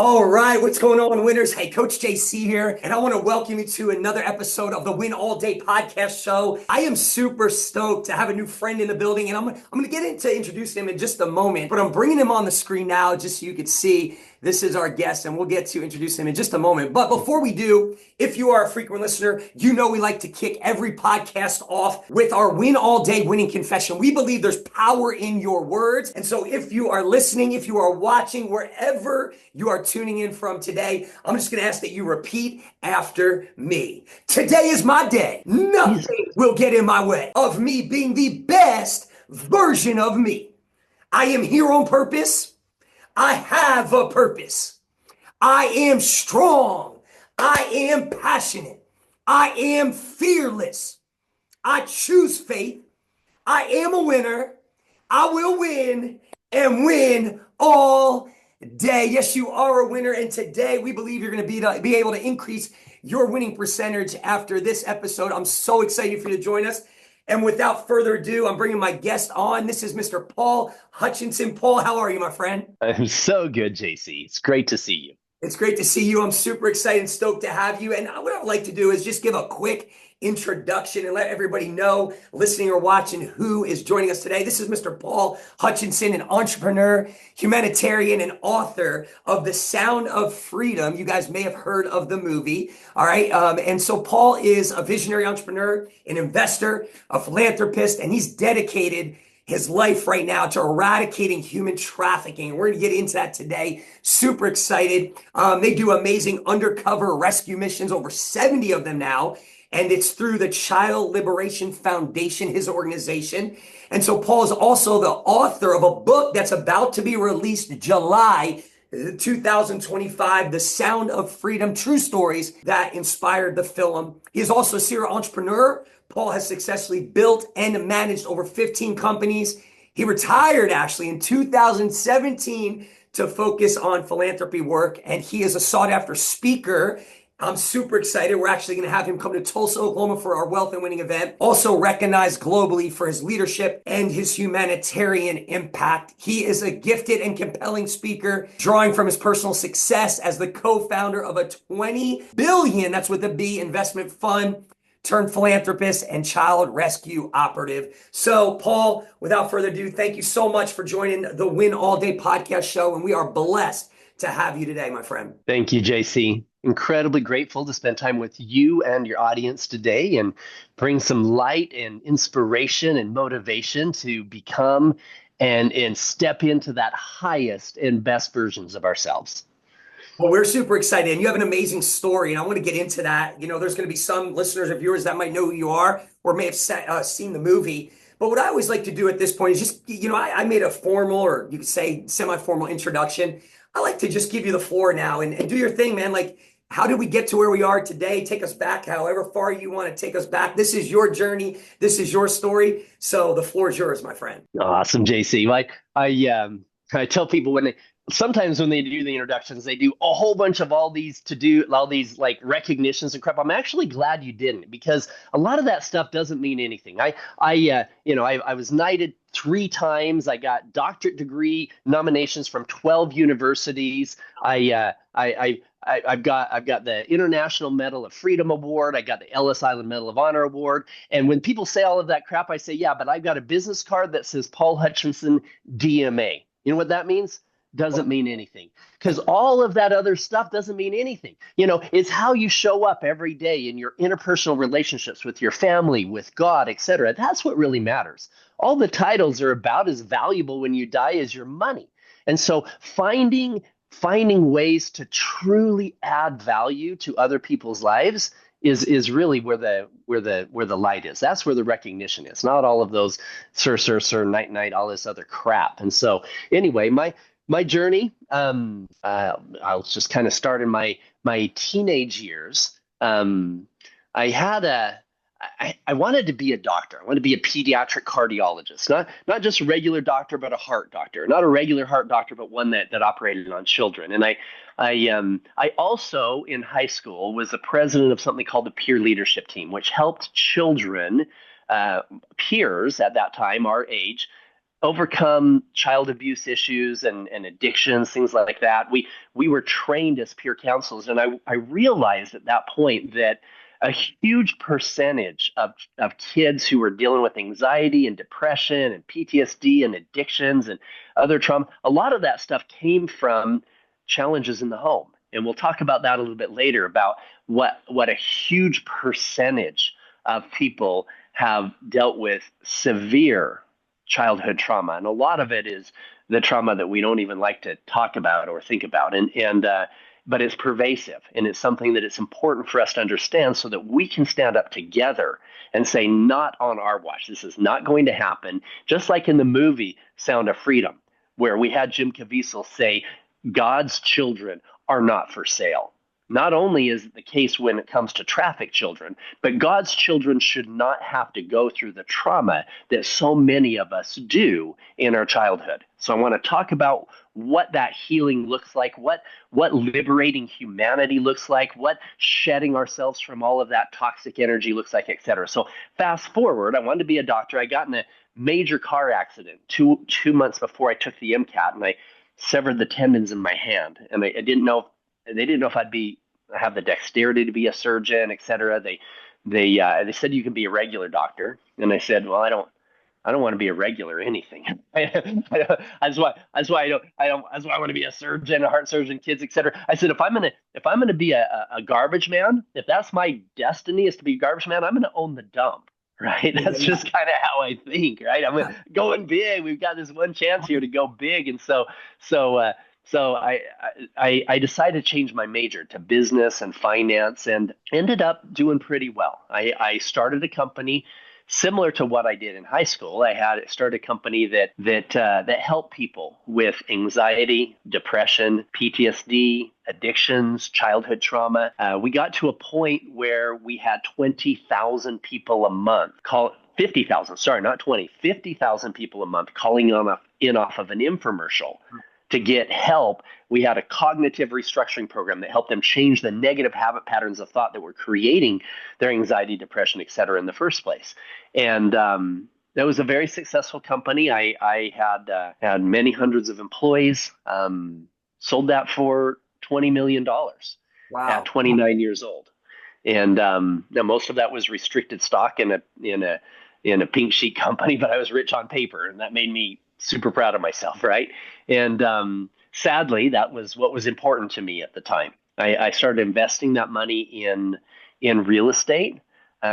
All right, what's going on, winners? Hey, Coach JC here, and I want to welcome you to another episode of the Win All Day podcast show. I am super stoked to have a new friend in the building, and I'm going to get into introducing him in just a moment, but I'm bringing him on the screen now just so you can see this is our guest, and we'll get to introduce him in just a moment. But before we do, if you are a frequent listener, you know we like to kick every podcast off with our Win All Day winning confession. We believe there's power in your words, and so if you are listening, if you are watching, wherever you are tuning in from today, I'm just going to ask that you repeat after me. Today is my day. Nothing will get in my way of me being the best version of me. I am here on purpose. I have a purpose. I am strong. I am passionate. I am fearless. I choose faith. I am a winner. I will win and win all day. Yes, you are a winner. And today we believe you're going to be able to increase your winning percentage after this episode. I'm so excited for you to join us. And without further ado, I'm bringing my guest on. This is Mr. Paul Hutchinson. Paul, how are you, my friend? I'm so good, JC. It's great to see you. It's great to see you. I'm super excited and stoked to have you. And what I would like to do is just give a quick introduction and let everybody know, listening or watching, who is joining us today. This is Mr. Paul Hutchinson, an entrepreneur, humanitarian, and author of The Sound of Freedom. You guys may have heard of the movie. All right. And so Paul is a visionary entrepreneur, an investor, a philanthropist, and he's dedicated his life right now to eradicating human trafficking. We're going to get into that today. Super excited. They do amazing undercover rescue missions, over 70 of them now. And it's through the Child Liberation Foundation, his organization. And so Paul is also the author of a book that's about to be released July 2025, The Sound of Freedom, true stories that inspired the film. He is also a serial entrepreneur. Paul has successfully built and managed over 15 companies. He retired actually in 2017 to focus on philanthropy work, and he is a sought-after speaker. I'm super excited. We're actually going to have him come to Tulsa, Oklahoma for our Wealth and Winning event. Also recognized globally for his leadership and his humanitarian impact. He is a gifted and compelling speaker, drawing from his personal success as the co-founder of a 20 billion, that's with a B, investment fund, turned philanthropist and child rescue operative. So, Paul, without further ado, thank you so much for joining the Win All Day podcast show. And we are blessed to have you today, my friend. Thank you, JC. Incredibly grateful to spend time with you and your audience today and bring some light and inspiration and motivation to become and step into that highest and best versions of ourselves. Well, we're super excited, and you have an amazing story, and I want to get into that. You know, there's going to be some listeners or viewers that might know who you are or may have seen the movie. But what I always like to do at this point is just, I made a formal, or you could say semi-formal introduction. I like to just give you the floor now and do your thing, man. Like, how did we get to where we are today? Take us back however far you want to take us back. This is your journey. This is your story. So the floor is yours, my friend. Awesome, JC. I tell people sometimes when they do the introductions, they do a whole bunch of all these like recognitions and crap. I'm actually glad you didn't, because a lot of that stuff doesn't mean anything. I was knighted 3 times. I got doctorate degree nominations from 12 universities. I've got the International Medal of Freedom Award. I got the Ellis Island Medal of Honor Award. And when people say all of that crap, I say, yeah, but I've got a business card that says Paul Hutchinson, DMA. You know what that means? Doesn't mean anything, because all of that other stuff doesn't mean anything. It's how you show up every day in your interpersonal relationships with your family, with God, etc. That's what really matters. All the titles are about as valuable when you die as your money. And so finding ways to truly add value to other people's lives is really where the light is. That's where the recognition is, not all of those sir, night, all this other crap. And so anyway, my journey, I'll just kind of start in my teenage years. I wanted to be a doctor. I wanted to be a pediatric cardiologist, not just a regular doctor, but a heart doctor. Not a regular heart doctor, but one that operated on children. And I also in high school was the president of something called the peer leadership team, which helped children, peers at that time, our age, overcome child abuse issues and addictions, things like that. We were trained as peer counselors, and I realized at that point that a huge percentage of kids who were dealing with anxiety and depression and PTSD and addictions and other trauma, a lot of that stuff came from challenges in the home. And we'll talk about that a little bit later about what a huge percentage of people have dealt with severe childhood trauma, and a lot of it is the trauma that we don't even like to talk about or think about, and but it's pervasive, and it's something that it's important for us to understand so that we can stand up together and say, not on our watch. This is not going to happen. Just like in the movie Sound of Freedom, where we had Jim Caviezel say, God's children are not for sale. Not only is it the case when it comes to trafficked children, but God's children should not have to go through the trauma that so many of us do in our childhood. So I want to talk about what that healing looks like, what liberating humanity looks like, what shedding ourselves from all of that toxic energy looks like, et cetera. So fast forward, I wanted to be a doctor. I got in a major car accident two months before I took the MCAT, and I severed the tendons in my hand, and I didn't know. They didn't know if I'd have the dexterity to be a surgeon, et cetera. They said you can be a regular doctor, and I said, well, I don't want to be a regular anything. That's why I want to be a surgeon, a heart surgeon, kids, et cetera. I said, if I'm gonna be a garbage man, if that's my destiny is to be a garbage man, I'm gonna own the dump. Right. That's just kind of how I think. Right. I'm going big. We've got this one chance here to go big, and so so I decided to change my major to business and finance, and ended up doing pretty well. I started a company similar to what I did in high school. I started a company that helped people with anxiety, depression, PTSD, addictions, childhood trauma. We got to a point where we had 20,000 people a month 50,000, sorry, not 20, 50,000 people a month calling in off of an infomercial to get help. We had a cognitive restructuring program that helped them change the negative habit patterns of thought that were creating their anxiety, depression, et cetera, in the first place. And that was a very successful company. I had many hundreds of employees, sold that for $20 million Wow. at 29 years old. And now most of that was restricted stock in a pink sheet company, but I was rich on paper, and that made me super proud of myself, right? And sadly, that was what was important to me at the time. I started investing that money in real estate.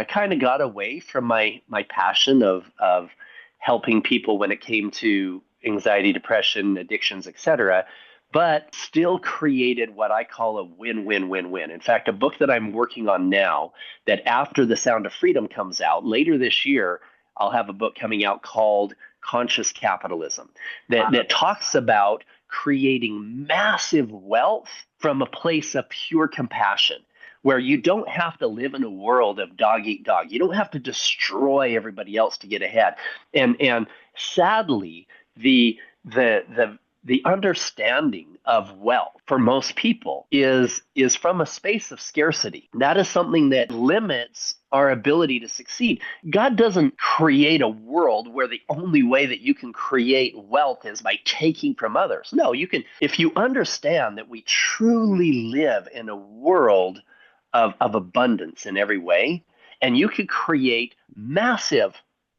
Kind of got away from my passion of helping people when it came to anxiety, depression, addictions, etc., but still created what I call a win-win-win-win. In fact, a book that I'm working on now, that after The Sound of Freedom comes out later this year, I'll have a book coming out called Conscious Capitalism that talks about creating massive wealth from a place of pure compassion, where you don't have to live in a world of dog eat dog. You don't have to destroy everybody else to get ahead. And sadly, the understanding of wealth for most people is from a space of scarcity. That is something that limits our ability to succeed. God doesn't create a world where the only way that you can create wealth is by taking from others. No, you can, if you understand that we truly live in a world of abundance in every way, and you could create massive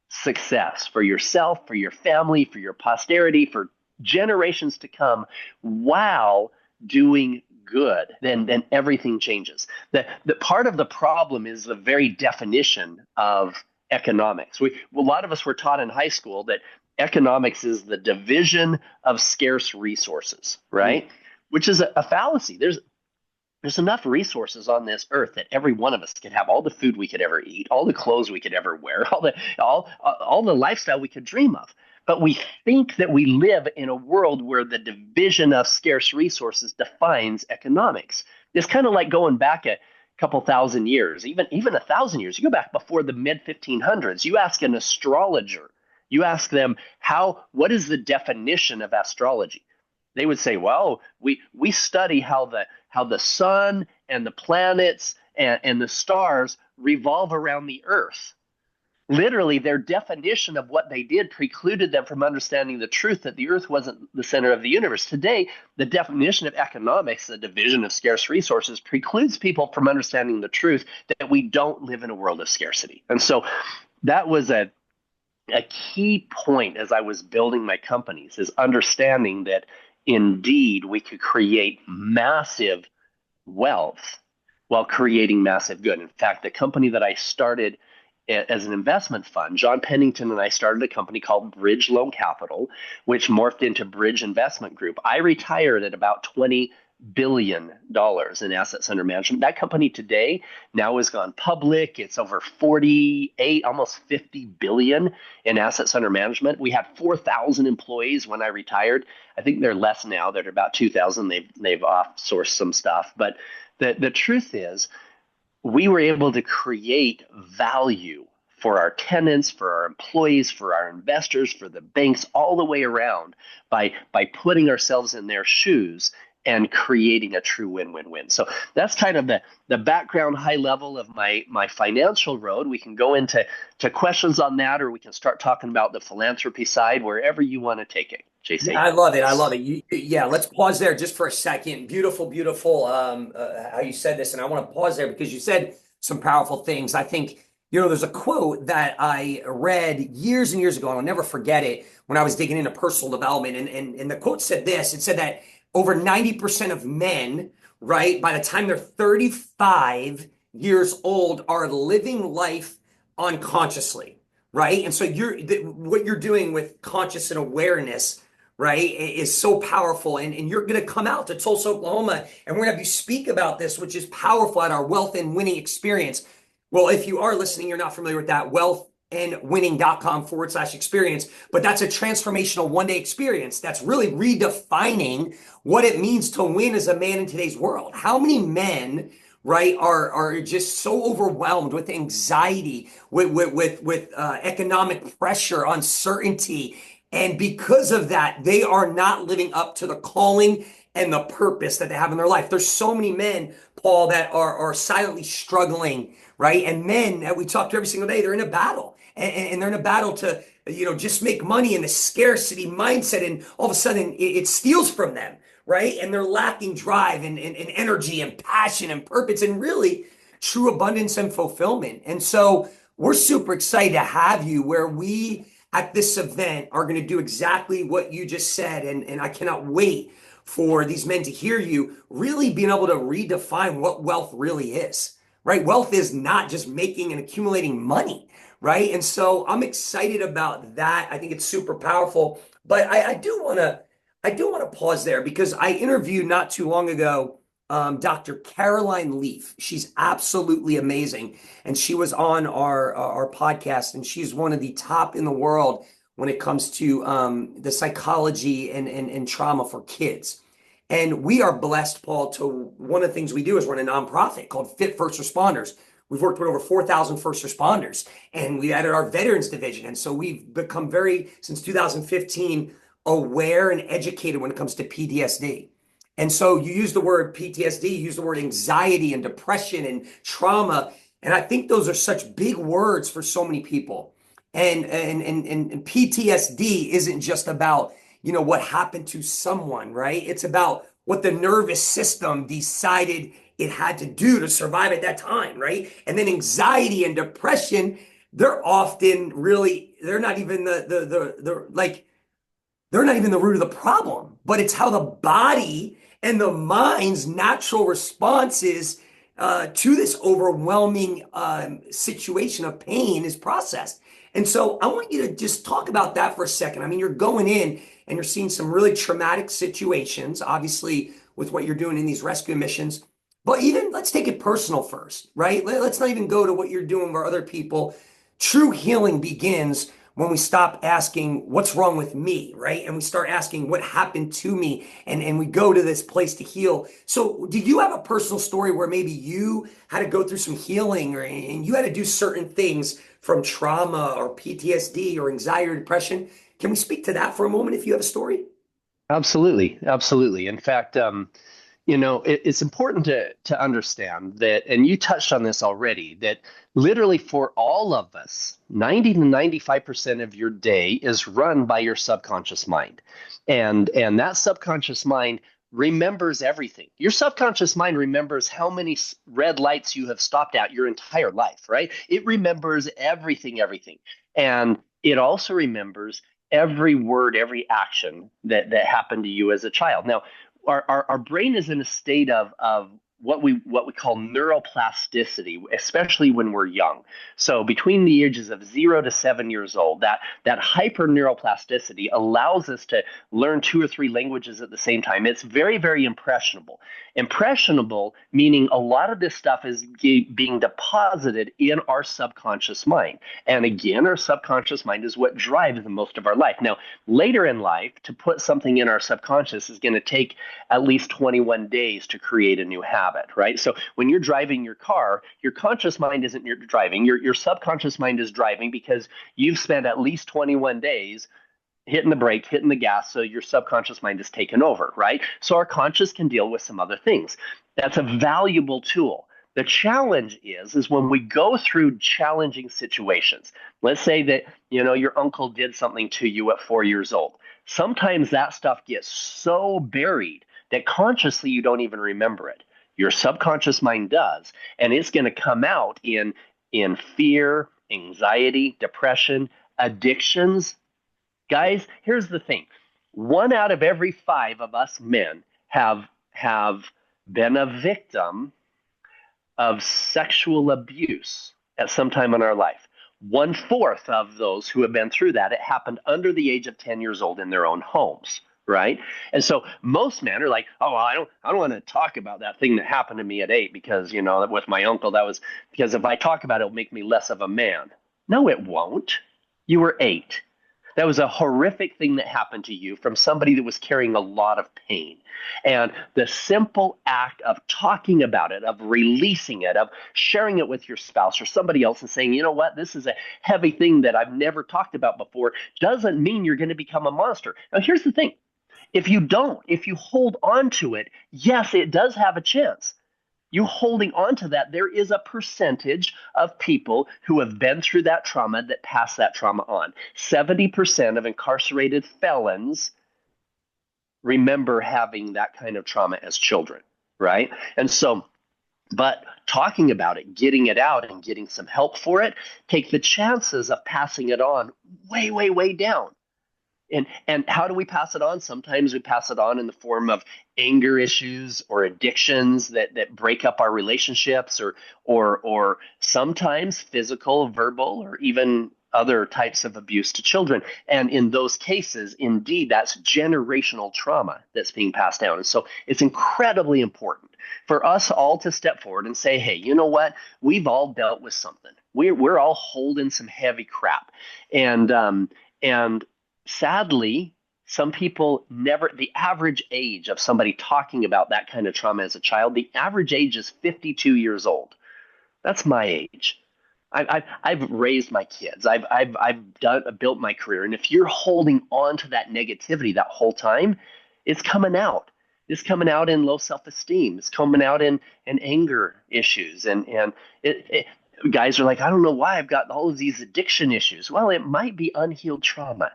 success for yourself, for your family, for your posterity, for generations to come, while doing good, then everything changes. The part of the problem is the very definition of economics. A lot of us were taught in high school that economics is the division of scarce resources, right? Which is a fallacy. There's enough resources on this earth that every one of us could have all the food we could ever eat, all the clothes we could ever wear, all the lifestyle we could dream of. But we think that we live in a world where the division of scarce resources defines economics. It's kind of like going back a couple thousand years, even 1,000 years. You go back before the mid 1500s. You ask an astrologer, you ask them what is the definition of astrology? They would say, well, we study how the sun and the planets and the stars revolve around the earth. literally their definition of what they did precluded them from understanding the truth that the earth wasn't the center of the universe. Today, the definition of economics, the division of scarce resources, precludes people from understanding the truth that we don't live in a world of scarcity. And so that was a key point as I was building my companies, is understanding that indeed we could create massive wealth while creating massive good. In fact, the company that I started as an investment fund, John Pennington and I started a company called Bridge Loan Capital, which morphed into Bridge Investment Group. I retired at about $20 billion in assets under management. That company today now has gone public. It's over 48, almost 50 billion in assets under management. We had 4,000 employees when I retired. I think they're less now. They're about 2,000. They've outsourced some stuff. But the truth is, we were able to create value for our tenants, for our employees, for our investors, for the banks, all the way around by putting ourselves in their shoes and creating a true win-win-win. So that's kind of the background, high level of my financial road. We can go into questions on that, or we can start talking about the philanthropy side, wherever you want to take it. JC. Yeah, I love it. I love it. Yeah, let's pause there just for a second. Beautiful, beautiful how you said this. And I want to pause there because you said some powerful things. I think, there's a quote that I read years and years ago, and I'll never forget it, when I was digging into personal development. And the quote said this. It said that over 90% of men, right, by the time they're 35 years old, are living life unconsciously, right? And so what you're doing with conscious and awareness, right, is so powerful. And you're going to come out to Tulsa, Oklahoma, and we're going to have you speak about this, which is powerful, at our Wealth and Winning experience. Well, if you are listening, you're not familiar with that, wealthandwinning.com/experience, but that's a transformational one-day experience that's really redefining what it means to win as a man in today's world. How many men, right, are just so overwhelmed with anxiety, with economic pressure, uncertainty, and because of that, they are not living up to the calling and the purpose that they have in their life. There's so many men, Paul, that are silently struggling, right? And men that we talk to every single day, they're in a battle. And they're in a battle to, just make money in the scarcity mindset. And all of a sudden, it steals from them, right? And they're lacking drive and energy and passion and purpose and really true abundance and fulfillment. And so we're super excited to have you, where we at this event are going to do exactly what you just said. And I cannot wait for these men to hear you really being able to redefine what wealth really is, right? Wealth is not just making and accumulating money, right? And so I'm excited about that. I think it's super powerful. But I do want to pause there, because I interviewed not too long ago Dr. Caroline Leaf. She's absolutely amazing. And she was on our podcast, and she's one of the top in the world when it comes to the psychology and trauma for kids. And we are blessed, Paul, to one of the things we do is run a nonprofit called Fit First Responders. We've worked with over 4,000 first responders, and we added our veterans division. And so we've become since 2015, aware and educated when it comes to PTSD. And so you use the word PTSD, you use the word anxiety and depression and trauma. And I think those are such big words for so many people. And PTSD isn't just about, what happened to someone, right? It's about what the nervous system decided it had to do to survive at that time, right? And then anxiety and depression, they're often they're not even they're not even the root of the problem, but it's how the body and the mind's natural responses to this overwhelming situation of pain is processed. And so I want you to just talk about that for a second. I mean, you're going in and you're seeing some really traumatic situations, obviously, with what you're doing in these rescue missions. But even let's take it personal first, right? Let's not even go to what you're doing for other people. True healing begins when we stop asking what's wrong with me, right? And we start asking what happened to me, and we go to this place to heal. So do you have a personal story where maybe you had to go through some healing, and you had to do certain things from trauma or PTSD or anxiety or depression? Can we speak to that for a moment if you have a story? Absolutely. Absolutely. In fact, It's important to understand that, and you touched on this already, that literally for all of us, 90 to 95% of your day is run by your subconscious mind. And that subconscious mind remembers everything. Your subconscious mind remembers how many red lights you have stopped at your entire life, right? It remembers everything, everything. And it also remembers every word, every action that happened to you as a child. Now, our brain is in a state of what we call neuroplasticity, especially when we're young. So between the ages of 0 to 7 years old, that hyper neuroplasticity allows us to learn 2 or 3 languages at the same time. It's very, very impressionable. Impressionable meaning a lot of this stuff is being deposited in our subconscious mind. And again, our subconscious mind is what drives the most of our life. Now, later in life, to put something in our subconscious is going to take at least 21 days to create a new habit, right? So when you're driving your car, your conscious mind isn't driving, your subconscious mind is driving because you've spent at least 21 days hitting the brake, hitting the gas, so your subconscious mind is taken over, right? So our conscious can deal with some other things. That's a valuable tool. The challenge is when we go through challenging situations. Let's say that your uncle did something to you at 4 years old. Sometimes that stuff gets so buried that consciously you don't even remember it. Your subconscious mind does, and it's going to come out in fear, anxiety, depression, addictions. Guys, here's the thing. 1 out of every 5 of us men have been a victim of sexual abuse at some time in our life. 1/4 of those who have been through that, it happened under the age of 10 years old in their own homes, right? And so most men are like, oh, well, I don't want to talk about that thing that happened to me at 8 because, with my uncle, that was because if I talk about it, it'll make me less of a man. No, it won't. You were 8. That was a horrific thing that happened to you from somebody that was carrying a lot of pain. And the simple act of talking about it, of releasing it, of sharing it with your spouse or somebody else and saying, you know what, this is a heavy thing that I've never talked about before, doesn't mean you're going to become a monster. Now, here's the thing. If you hold on to it, yes, it does have a chance. You holding on to that, there is a percentage of people who have been through that trauma that pass that trauma on. 70% of incarcerated felons remember having that kind of trauma as children, right? And so, but talking about it, getting it out, and getting some help for it, take the chances of passing it on way, way, way down. And how do we pass it on? Sometimes we pass it on in the form of anger issues or addictions that break up our relationships, or sometimes physical, verbal, or even other types of abuse to children. And in those cases, indeed, that's generational trauma that's being passed down. And so it's incredibly important for us all to step forward and say, hey, you know what? We've all dealt with something. We're all holding some heavy crap. And sadly, some people never, the average age of somebody talking about that kind of trauma as a child, the average age is 52 years old. That's my age. I've raised my kids. I've built my career. And if you're holding on to that negativity that whole time, it's coming out. It's coming out in low self-esteem. It's coming out in anger issues. Guys are like, I don't know why I've got all of these addiction issues. Well, it might be unhealed trauma.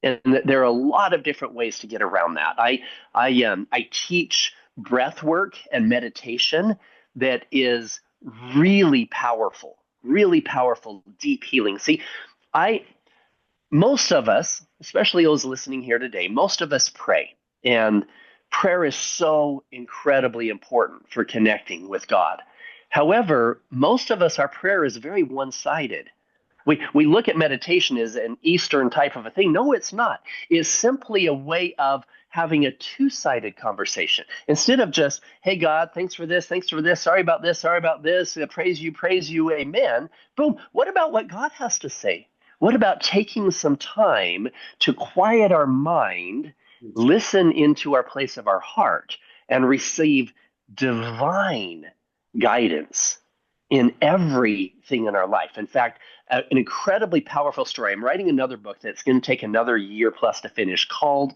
And there are a lot of different ways to get around that. I teach breath work and meditation that is really powerful, deep healing. See, most of us, especially those listening here today, most of us pray, and prayer is so incredibly important for connecting with God. However, most of us, our prayer is very one-sided. We look at meditation as an Eastern type of a thing. No, it's not. It's simply a way of having a two-sided conversation. Instead of just, hey, God, thanks for this, sorry about this, praise you, amen. Boom. What about what God has to say? What about taking some time to quiet our mind, listen into our place of our heart, and receive divine guidance in everything in our life? In fact, an incredibly powerful story. I'm writing another book that's going to take another year plus to finish, called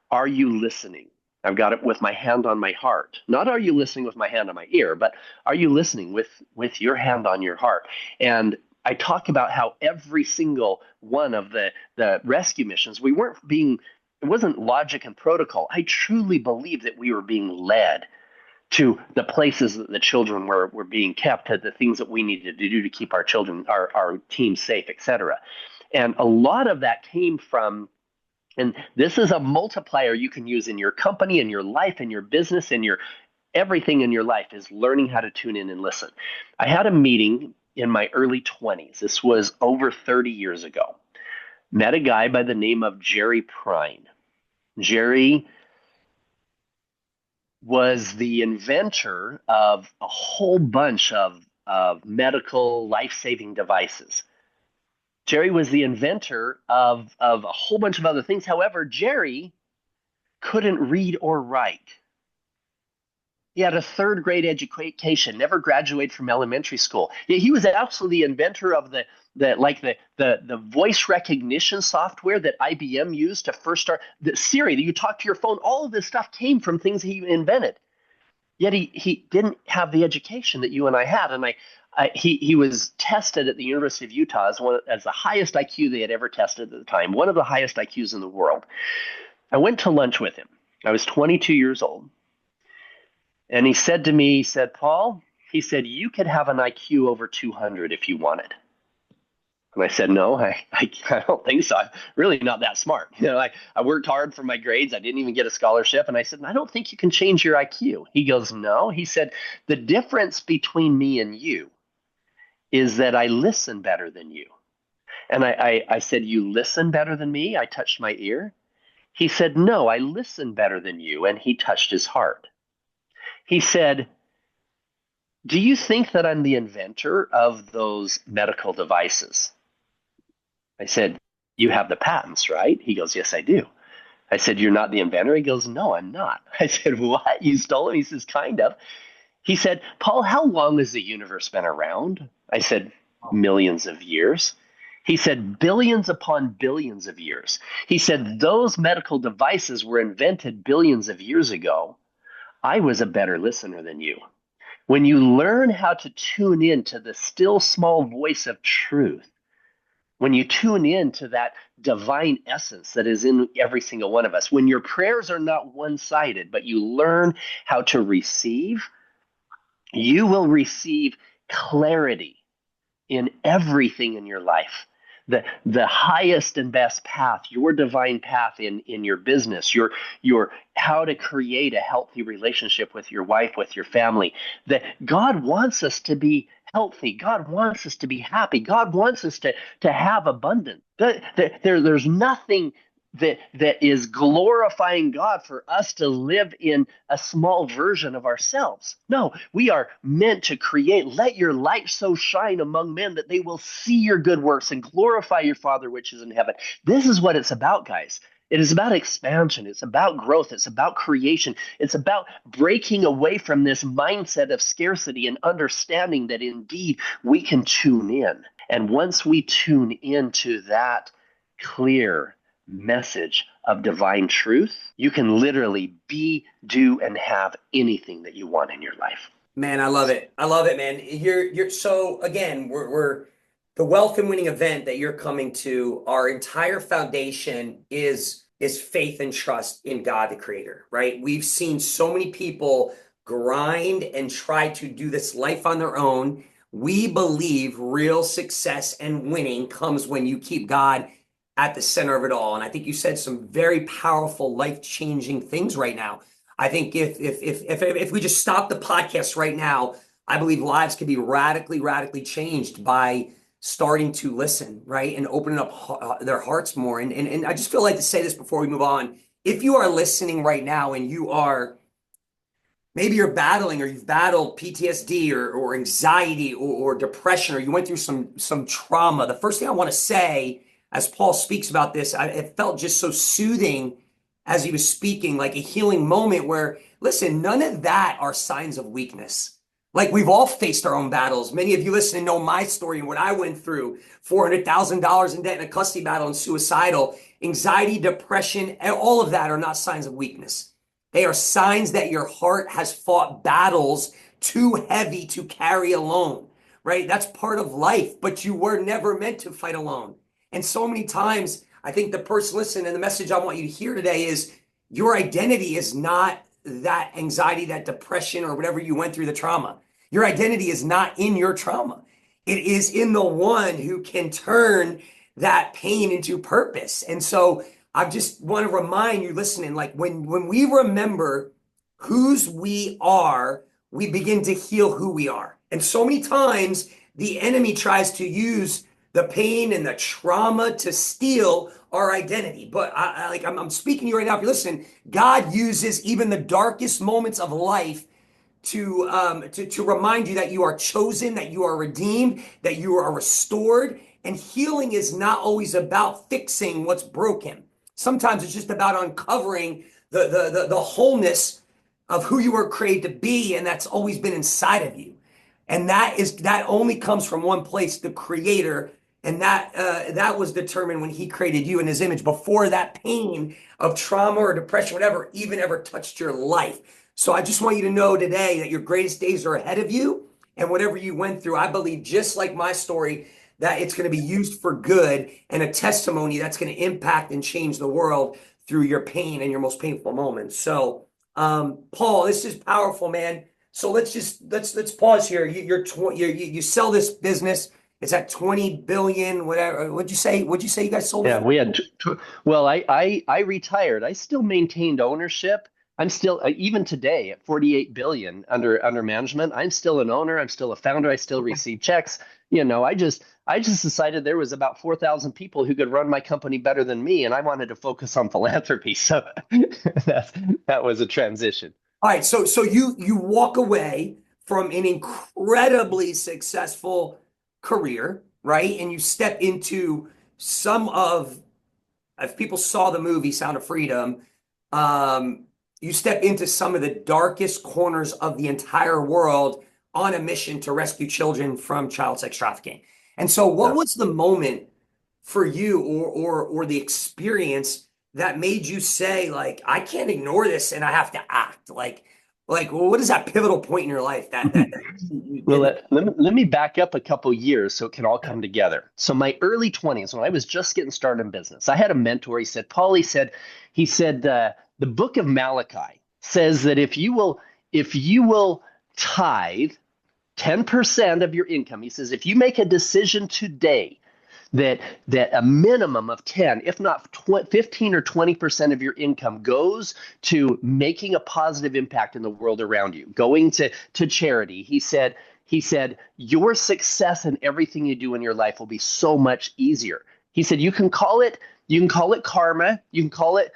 Are You Listening? I've got it with my hand on my heart. Not are you listening with my hand on my ear, but are you listening with your hand on your heart? And I talk about how every single one of the rescue missions, it wasn't logic and protocol. I truly believe that we were being led to the places that the children were being kept, to the things that we needed to do to keep our children, our team safe, etc. And a lot of that came from, and this is a multiplier you can use in your company, in your life, in your business, in your everything in your life, is learning how to tune in and listen. I had a meeting in my early 20s. This was over 30 years ago. Met a guy by the name of Jerry Prine. Jerry was the inventor of a whole bunch of medical life-saving devices. Jerry was the inventor of a whole bunch of other things. However, Jerry couldn't read or write. He had a third grade education, never graduated from elementary school. He was absolutely the inventor of the voice recognition software that IBM used to first start the Siri, that you talk to your phone. All of this stuff came from things he invented. Yet he didn't have the education that you and I had. And he was tested at the University of Utah as the highest IQ they had ever tested at the time, one of the highest IQs in the world. I went to lunch with him. I was 22 years old. And he said to me, Paul, he said, you could have an IQ over 200 if you wanted. And I said, no, I don't think so. I'm really not that smart. I worked hard for my grades. I didn't even get a scholarship. And I said, I don't think you can change your IQ. He goes, no. He said, the difference between me and you is that I listen better than you. And I said, you listen better than me? I touched my ear. He said, no, I listen better than you. And he touched his heart. He said, do you think that I'm the inventor of those medical devices? I said, you have the patents, right? He goes, yes, I do. I said, you're not the inventor? He goes, no, I'm not. I said, what? You stole them? He says, kind of. He said, Paul, how long has the universe been around? I said, millions of years. He said, billions upon billions of years. He said, those medical devices were invented billions of years ago. I was a better listener than you. When you learn how to tune in to the still small voice of truth, when you tune in to that divine essence that is in every single one of us, when your prayers are not one-sided, but you learn how to receive, you will receive clarity in everything in your life. The highest and best path, your divine path in your business, your how to create a healthy relationship with your wife, with your family. That God wants us to be healthy. God wants us to be happy. God wants us to have abundance. There's nothing that is glorifying God for us to live in a small version of ourselves. No, we are meant to create. Let your light so shine among men that they will see your good works and glorify your Father which is in heaven. This is what it's about, guys. It is about expansion. It's about growth. It's about creation. It's about breaking away from this mindset of scarcity and understanding that indeed we can tune in. And once we tune into that clear message of divine truth, you can literally be, do, and have anything that you want in your life. Man, I love it. I love it, man. You're so again, we're the Wealth and Winning event that you're coming to. Our entire foundation is faith and trust in God, the Creator, right? We've seen so many people grind and try to do this life on their own. We believe real success and winning comes when you keep God at the center of it all. And I think you said some very powerful, life-changing things right now. I think if we just stop the podcast right now, I believe lives could be radically changed by starting to listen, right? And opening up their hearts more. And I just feel like to say this before we move on. If you are listening right now and maybe you're battling, or you've battled PTSD or anxiety or depression, or you went through some trauma, the first thing I want to say, as Paul speaks about this, it felt just so soothing as he was speaking, like a healing moment where, listen, none of that are signs of weakness. Like, we've all faced our own battles. Many of you listening know my story and what I went through, $400,000 in debt in a custody battle and suicidal, anxiety, depression, and all of that are not signs of weakness. They are signs that your heart has fought battles too heavy to carry alone, right? That's part of life, but you were never meant to fight alone. And so many times, I think the person listening and the message I want you to hear today is your identity is not that anxiety, that depression, or whatever you went through the trauma. Your identity is not in your trauma. It is in the one who can turn that pain into purpose. And so I just want to remind you listening, like when we remember whose we are, we begin to heal who we are. And so many times the enemy tries to use the pain and the trauma to steal our identity. But I'm speaking to you right now. If you're listening, God uses even the darkest moments of life to remind you that you are chosen, that you are redeemed, that you are restored. And healing is not always about fixing what's broken. Sometimes it's just about uncovering the wholeness of who you were created to be, and that's always been inside of you. And that only comes from one place, the Creator, and that was determined when He created you in His image, before that pain of trauma or depression, whatever, even ever touched your life. So I just want you to know today that your greatest days are ahead of you, and whatever you went through, I believe, just like my story, that it's going to be used for good and a testimony that's going to impact and change the world through your pain and your most painful moments. So, Paul, this is powerful, man. So let's pause here. You sell this business. It's at 20 billion, whatever. What'd you say? What'd you say you guys sold it Yeah, for? we had. Well, I retired. I still maintained ownership. I'm still even today at 48 billion under management. I'm still an owner. I'm still a founder. I still receive checks. I just decided there was about 4,000 people who could run my company better than me, and I wanted to focus on philanthropy. So that was a transition. All right, so you walk away from an incredibly successful career, right? And you step into some of, if people saw the movie Sound of Freedom, um, you step into some of the darkest corners of the entire world on a mission to rescue children from child sex trafficking. And so, what Yeah. was the moment for you, or the experience that made you say, like, I can't ignore this and I have to act? Like, well, what is that pivotal point in your life that you Well, did that? let me back up a couple years so it can all come together. So my early 20s, when I was just getting started in business, I had a mentor. He said, Paul, he said, the book of Malachi says that if you will tithe 10% of your income, he says, if you make a decision today that a minimum of 10, if not 15 or 20% of your income goes to making a positive impact in the world around you, going to charity. He said your success in everything you do in your life will be so much easier. He said you can call it karma, you can call it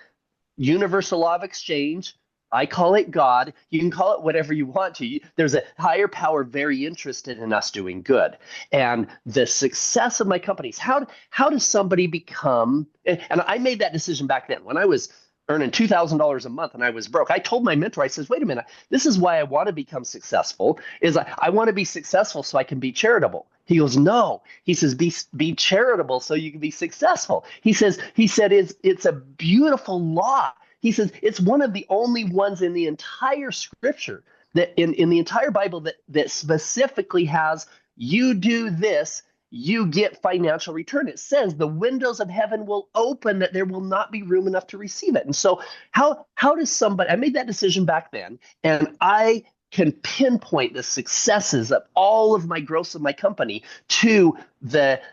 universal law of exchange. I call it God. You can call it whatever you want to. There's a higher power very interested in us doing good. And the success of my companies, how does somebody become, and I made that decision back then when I was earning $2,000 a month and I was broke. I told my mentor, I says, wait a minute, this is why I want to become successful, is I want to be successful so I can be charitable. He goes, no. He says, be charitable so you can be successful. He said it's a beautiful law. He says it's one of the only ones in the entire scripture that in the entire Bible that specifically has, you do this, you get financial return. It says the windows of heaven will open, that there will not be room enough to receive it. And so how does somebody, I made that decision back then, and I can pinpoint the successes of all of my growth of my company to that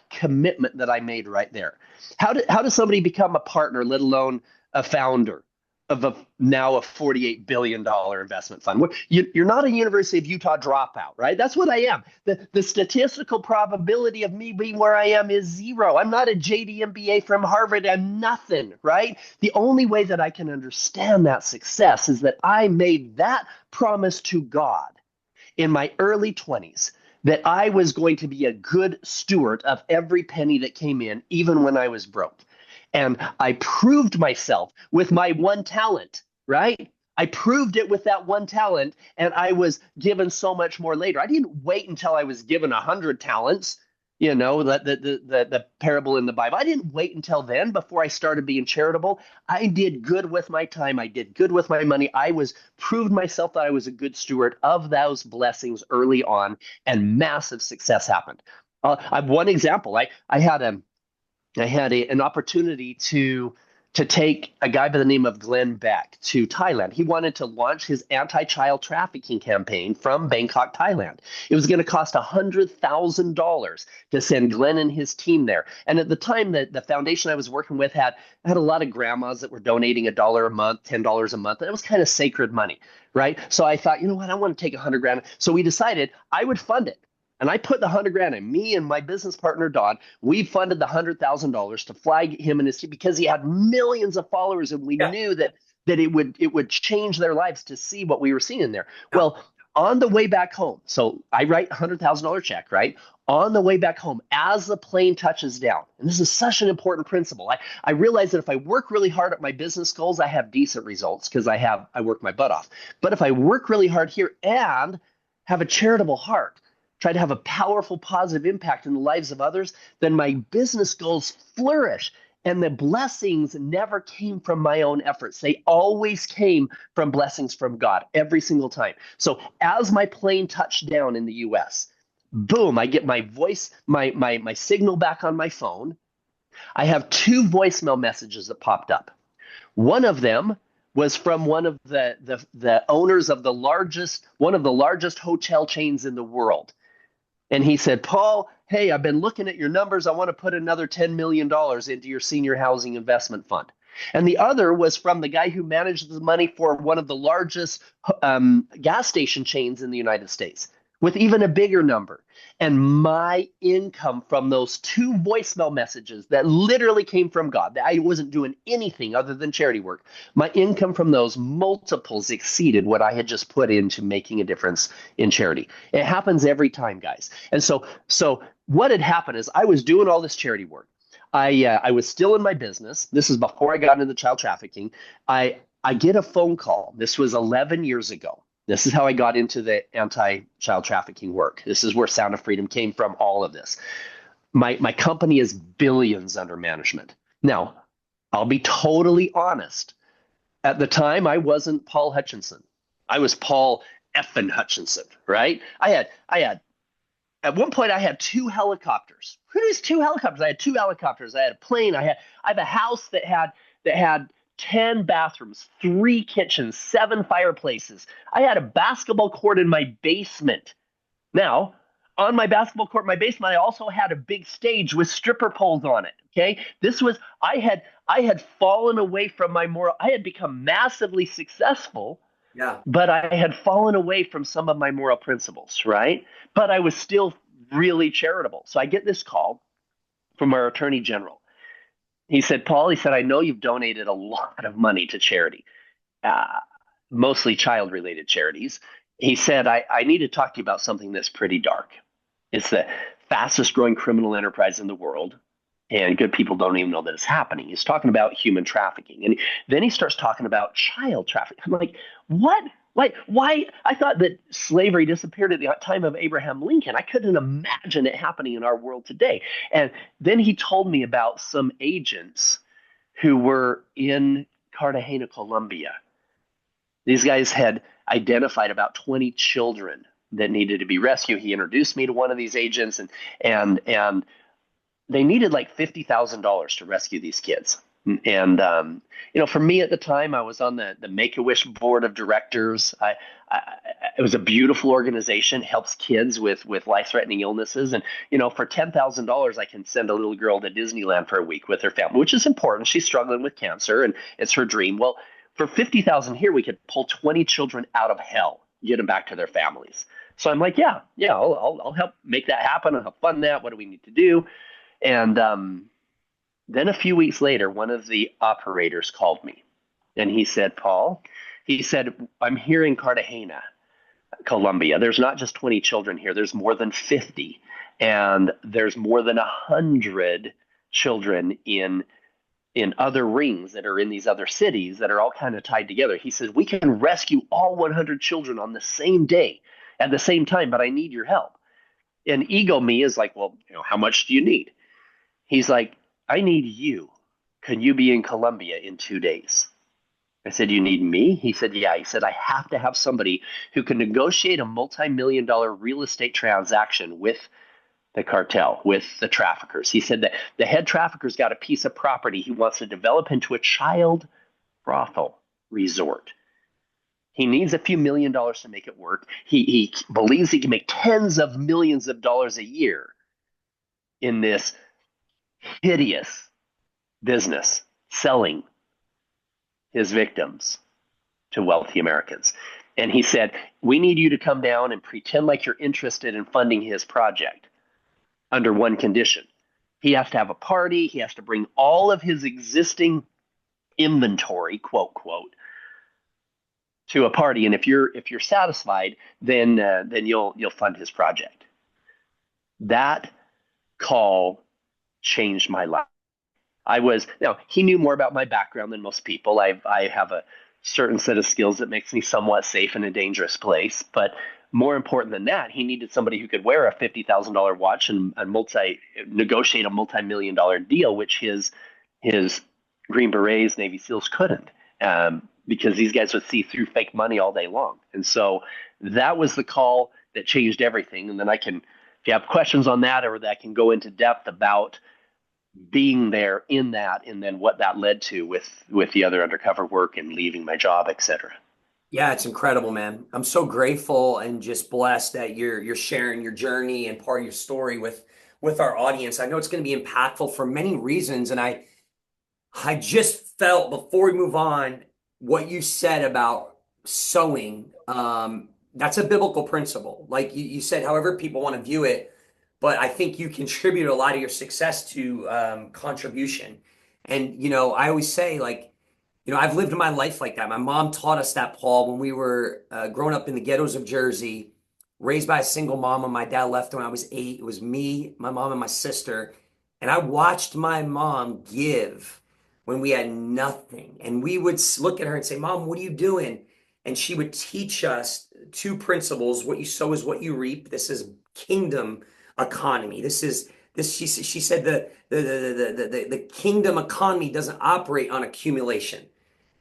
commitment that I made right there. How does somebody become a partner, let alone a founder of now a $48 billion investment fund? You're not a University of Utah dropout, right? That's what I am. The statistical probability of me being where I am is zero. I'm not a JD MBA from Harvard. I'm nothing, right? The only way that I can understand that success is that I made that promise to God in my early 20s, that I was going to be a good steward of every penny that came in, even when I was broke. And I proved myself with my one talent, right? I proved it with that one talent, and I was given so much more later. I didn't wait until I was given 100 talents. the parable in the Bible. I didn't wait until then before I started being charitable. I did good with my time. I did good with my money. I was proved myself that I was a good steward of those blessings early on, and massive success happened. I have one example. I had an opportunity to take a guy by the name of Glenn Beck to Thailand. He wanted to launch his anti-child trafficking campaign from Bangkok, Thailand. It was going to cost $100,000 to send Glenn and his team there. And at the time, that the foundation I was working with had a lot of grandmas that were donating $1 a month, $10 a month. And it was kind of sacred money, right? So I thought, you know what, I want to take 100 grand. So we decided I would fund it. And I put the 100 grand in. Me and my business partner, Don, we funded the $100,000 to flag him and his team because he had millions of followers, and we Yeah. knew that it would change their lives to see what we were seeing in there. Yeah. Well, on the way back home, so I write $100,000 check, right? On the way back home, as the plane touches down, and this is such an important principle. I realize that if I work really hard at my business goals, I have decent results because I work my butt off. But if I work really hard here and have a charitable heart, try to have a powerful, positive impact in the lives of others, then my business goals flourish. And the blessings never came from my own efforts. They always came from blessings from God every single time. So as my plane touched down in the US, boom, I get my voice, my signal back on my phone. I have two voicemail messages that popped up. One of them was from one of the owners of one of the largest hotel chains in the world. And he said, Paul, hey, I've been looking at your numbers. I want to put another $10 million into your senior housing investment fund. And the other was from the guy who managed the money for one of the largest gas station chains in the United States, with even a bigger number. And my income from those two voicemail messages that literally came from God, that I wasn't doing anything other than charity work, my income from those multiples exceeded what I had just put into making a difference in charity. It happens every time, guys. And so what had happened is I was doing all this charity work. I was still in my business. This is before I got into child trafficking. I get a phone call. This was 11 years ago. This is how I got into the anti-child trafficking work. This is where Sound of Freedom came from, all of this. My company is billions under management. Now, I'll be totally honest. At the time, I wasn't Paul Hutchinson. I was Paul effing Hutchinson, right? I had at one point I had two helicopters. Who does two helicopters? I had two helicopters. I had a plane. I have a house that had 10 bathrooms, 3 kitchens, 7 fireplaces. I had a basketball court in my basement. Now, on my basketball court in my basement, I also had a big stage with stripper poles on it. Okay. I had fallen away from my moral. I had become massively successful, Yeah. but I had fallen away from some of my moral principles, right? But I was still really charitable. So I get this call from our attorney general. He said, Paul, I know you've donated a lot of money to charity, uh, mostly child related charities. He said, I need to talk to you about something that's pretty dark. It's the fastest growing criminal enterprise in the world. And good people don't even know that it's happening. He's talking about human trafficking. And then he starts talking about child trafficking. I'm like, what? Like, why? I thought that slavery disappeared at the time of Abraham Lincoln. I couldn't imagine it happening in our world today. And then he told me about some agents who were in Cartagena, Colombia. These guys had identified about 20 children that needed to be rescued. He introduced me to one of these agents, and they needed like $50,000 to rescue these kids. And for me at the time, I was on the Make-A-Wish board of directors. It was a beautiful organization, helps kids with life-threatening illnesses. And for $10,000, I can send a little girl to Disneyland for a week with her family, which is important. She's struggling with cancer, and it's her dream. Well, for $50,000 here, we could pull 20 children out of hell, get them back to their families. So I'm like, yeah, I'll help make that happen. I'll help fund that. What do we need to do? And then a few weeks later, one of the operators called me, and he said, Paul, I'm here in Cartagena, Colombia. There's not just 20 children here. There's more than 50, and there's more than 100 children in other rings that are in these other cities that are all kind of tied together. He says, we can rescue all 100 children on the same day at the same time, but I need your help. And ego me is like, well, how much do you need? He's like, I need you. Can you be in Colombia in 2 days? I said, you need me? He said, yeah. He said, I have to have somebody who can negotiate a multi-million-dollar real estate transaction with the cartel, with the traffickers. He said that the head trafficker's got a piece of property he wants to develop into a child brothel resort. He needs a few $1 million to make it work. He believes he can make tens of millions of dollars a year in this hideous business selling his victims to wealthy Americans. And he said, we need you to come down and pretend like you're interested in funding his project under one condition. He has to have a party. He has to bring all of his existing inventory, quote, quote, to a party. And if you're satisfied, then you'll fund his project. That call changed my life. He knew more about my background than most people. I have a certain set of skills that makes me somewhat safe in a dangerous place. But more important than that, he needed somebody who could wear a $50,000 watch and negotiate a multi-million-dollar deal, which his Green Berets, Navy SEALs couldn't, because these guys would see through fake money all day long. And so that was the call that changed everything. And then if you have questions on that, or that I can go into depth about being there in that, and then what that led to with the other undercover work and leaving my job, etc. Yeah, it's incredible, man. I'm so grateful and just blessed that you're sharing your journey and part of your story with our audience. I know it's going to be impactful for many reasons, and I just felt before we move on what you said about sowing. That's a biblical principle. Like you said, however people want to view it, but I think you contribute a lot of your success to contribution. And I always say, like, I've lived my life like that. My mom taught us that, Paul, when we were growing up in the ghettos of Jersey, raised by a single mom. And my dad left when I was 8. It was me, my mom, and my sister. And I watched my mom give when we had nothing. And we would look at her and say, Mom, what are you doing? And she would teach us two principles. What you sow is what you reap. This is kingdom economy. She said the kingdom economy doesn't operate on accumulation.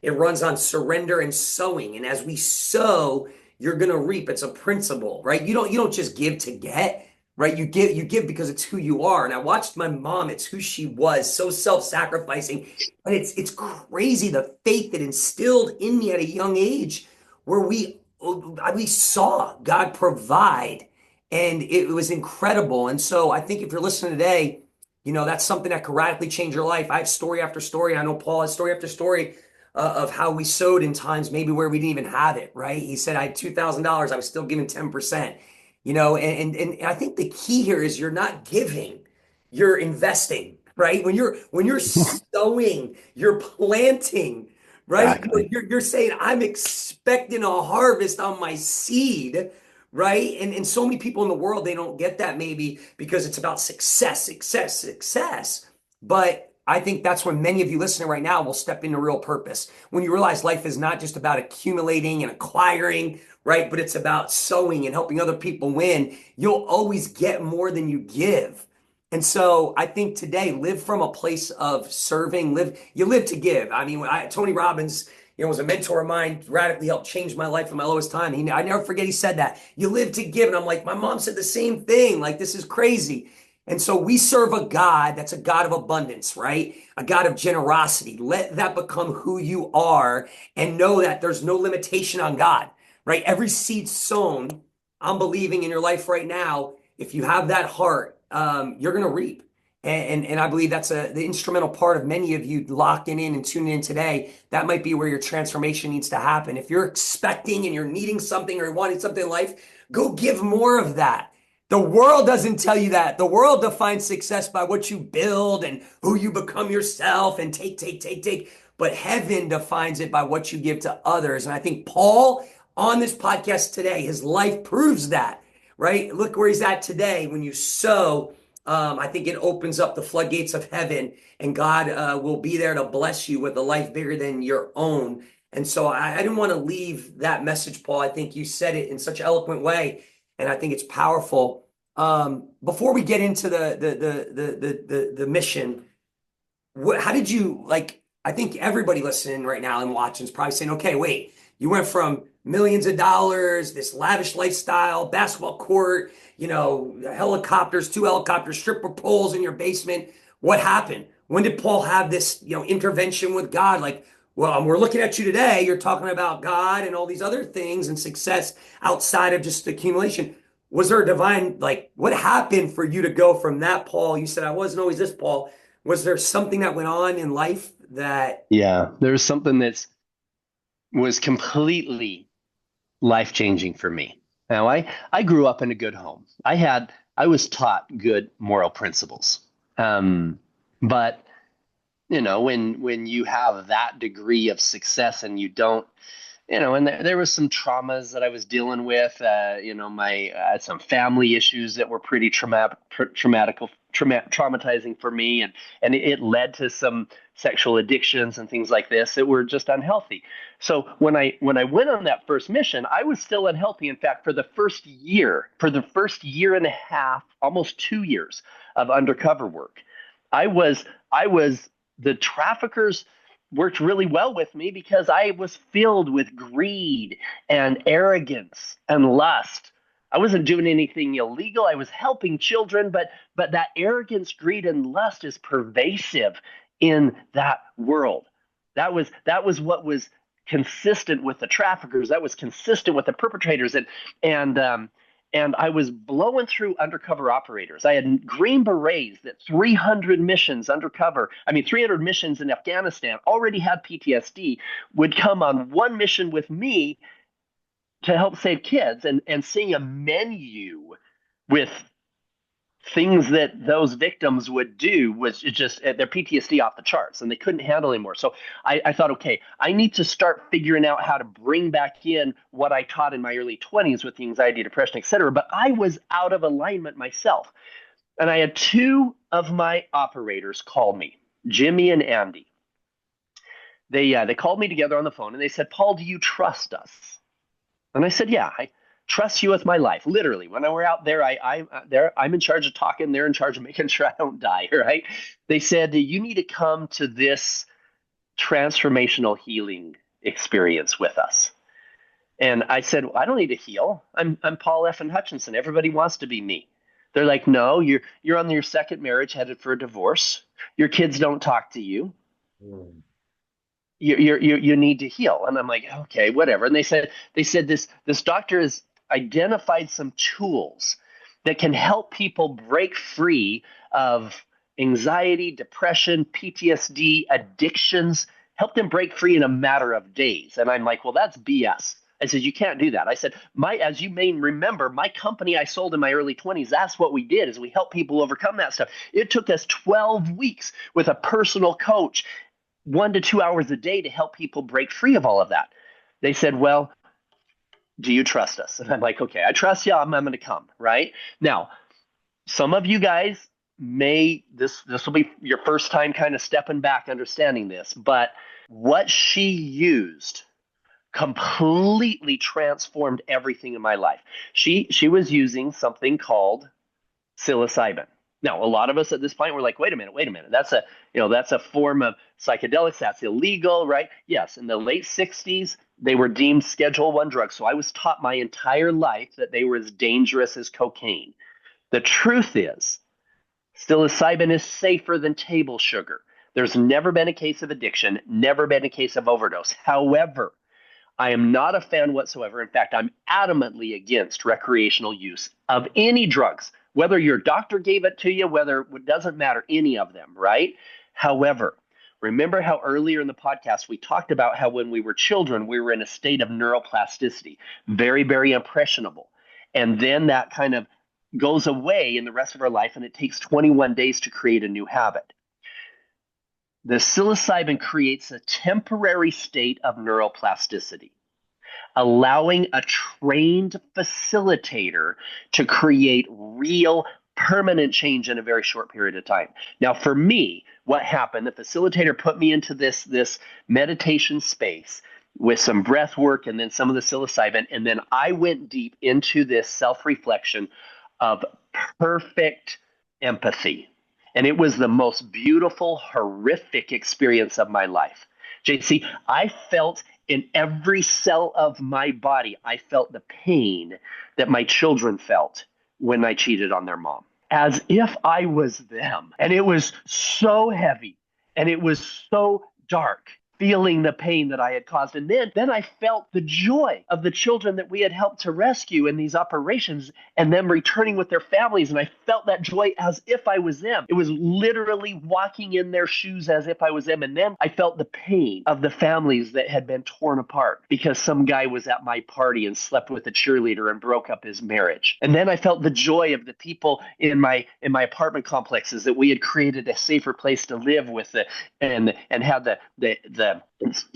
It runs on surrender and sowing. And as we sow, you're going to reap. It's a principle, right? You don't just give to get, right? You give because it's who you are. And I watched my mom, it's who she was, so self-sacrificing. But it's crazy the faith that instilled in me at a young age, where we saw God provide, and it was incredible. And so I think if you're listening today, that's something that could radically change your life. I have story after story. I know Paul has story after story of how we sowed in times maybe where we didn't even have it, right? He said, I had $2,000. I was still giving 10%, and I think the key here is you're not giving, you're investing, right? When you're sowing, you're planting, right? Exactly. You're saying, I'm expecting a harvest on my seed, right? And so many people in the world, they don't get that, maybe because it's about success, success, success. But I think that's when many of you listening right now will step into real purpose. When you realize life is not just about accumulating and acquiring, right? But it's about sowing and helping other people win. You'll always get more than you give. And so I think today, live from a place of serving. You live to give. I mean, Tony Robbins, was a mentor of mine, radically helped change my life in my lowest time. I never forget he said that. You live to give. And I'm like, my mom said the same thing. Like, this is crazy. And so we serve a God that's a God of abundance, right? A God of generosity. Let that become who you are, and know that there's no limitation on God, right? Every seed sown, I'm believing in your life right now, if you have that heart, you're going to reap. And I believe that's the instrumental part of many of you locking in and tuning in today. That might be where your transformation needs to happen. If you're expecting and you're needing something or wanting something in life, go give more of that. The world doesn't tell you that. The world defines success by what you build and who you become yourself, and take, take, take, take. But heaven defines it by what you give to others. And I think Paul, on this podcast today, his life proves that, right? Look where he's at today. When you sow, I think it opens up the floodgates of heaven, and God will be there to bless you with a life bigger than your own. And so I didn't want to leave that message, Paul. I think you said it in such an eloquent way, and I think it's powerful. Before we get into the mission, how did you like? I think everybody listening right now and watching is probably saying, "Okay, wait, you went from millions of dollars, this lavish lifestyle, basketball court, helicopters, two helicopters, stripper poles in your basement. What happened? When did Paul have this, intervention with God? Like, well, we're looking at you today. You're talking about God and all these other things and success outside of just accumulation. Was there a divine, like, what happened for you to go from that Paul? You said, I wasn't always this Paul. Was there something that went on in life that, Yeah, there's something that was completely life changing for me. Now, I grew up in a good home. I was taught good moral principles. But when you have that degree of success and you don't, and there was some traumas that I was dealing with. I had some family issues that were pretty traumatizing for me, and it led to some sexual addictions and things like this that were just unhealthy. So when I went on that first mission, I was still unhealthy. In fact, for the first year and a half, almost 2 years of undercover work, I was the traffickers worked really well with me because I was filled with greed and arrogance and lust. I wasn't doing anything illegal. I was helping children, but that arrogance, greed, and lust is pervasive in that world. That was what was consistent with the traffickers. That was consistent with the perpetrators, and I was blowing through undercover operators. I had Green Berets that 300 missions undercover, 300 missions in Afghanistan, already had PTSD, would come on one mission with me to help save kids, and seeing a menu with things that those victims would do was just their PTSD off the charts, and they couldn't handle anymore. So I thought, okay, I need to start figuring out how to bring back in what I taught in my early 20s with the anxiety, depression, etc. But I was out of alignment myself. And I had two of my operators call me, Jimmy and Andy. They called me together on the phone and they said, Paul, do you trust us? And I said, yeah, I trust you with my life. Literally, when we're out there, I'm in charge of talking. They're in charge of making sure I don't die. Right? They said, you need to come to this transformational healing experience with us. And I said, well, I don't need to heal. I'm Paul F. and Hutchinson. Everybody wants to be me. They're like, no, you're on your second marriage, headed for a divorce. Your kids don't talk to you. You need to heal. And I'm like, okay, whatever. And they said this doctor has identified some tools that can help people break free of anxiety, depression, PTSD, addictions, help them break free in a matter of days. And I'm like, well, that's BS. I said, you can't do that. I said, as you may remember, my company I sold in my early 20s, that's what we did, is we helped people overcome that stuff. It took us 12 weeks with a personal coach, 1 to 2 hours a day, to help people break free of all of that. They said, well, do you trust us? And I'm like, okay, I trust you. I'm going to come. Right now, some of you guys this will be your first time kind of stepping back, understanding this, but what she used completely transformed everything in my life. She was using something called psilocybin. Now, a lot of us at this point were like, wait a minute. That's a form of psychedelics. That's illegal, right? Yes. In the late 60s, they were deemed Schedule I drugs. So I was taught my entire life that they were as dangerous as cocaine. The truth is, psilocybin is safer than table sugar. There's never been a case of addiction, never been a case of overdose. However, I am not a fan whatsoever. In fact, I'm adamantly against recreational use of any drugs, whether your doctor gave it to you, whether it doesn't matter, any of them, right? However, remember how earlier in the podcast we talked about how when we were children, we were in a state of neuroplasticity, very, very impressionable. And then that kind of goes away in the rest of our life, and it takes 21 days to create a new habit. The psilocybin creates a temporary state of neuroplasticity, allowing a trained facilitator to create real permanent change in a very short period of time. Now, for me, what happened, the facilitator put me into this meditation space with some breath work and then some of the psilocybin, and then I went deep into this self-reflection of perfect empathy. And it was the most beautiful, horrific experience of my life. JC, I felt in every cell of my body, I felt the pain that my children felt when I cheated on their mom, as if I was them. And it was so heavy and it was so dark, feeling the pain that I had caused. And then I felt the joy of the children that we had helped to rescue in these operations and them returning with their families. And I felt that joy as if I was them. It was literally walking in their shoes as if I was them. And then I felt the pain of the families that had been torn apart because some guy was at my party and slept with a cheerleader and broke up his marriage. And then I felt the joy of the people in my apartment complexes that we had created a safer place to live with and had the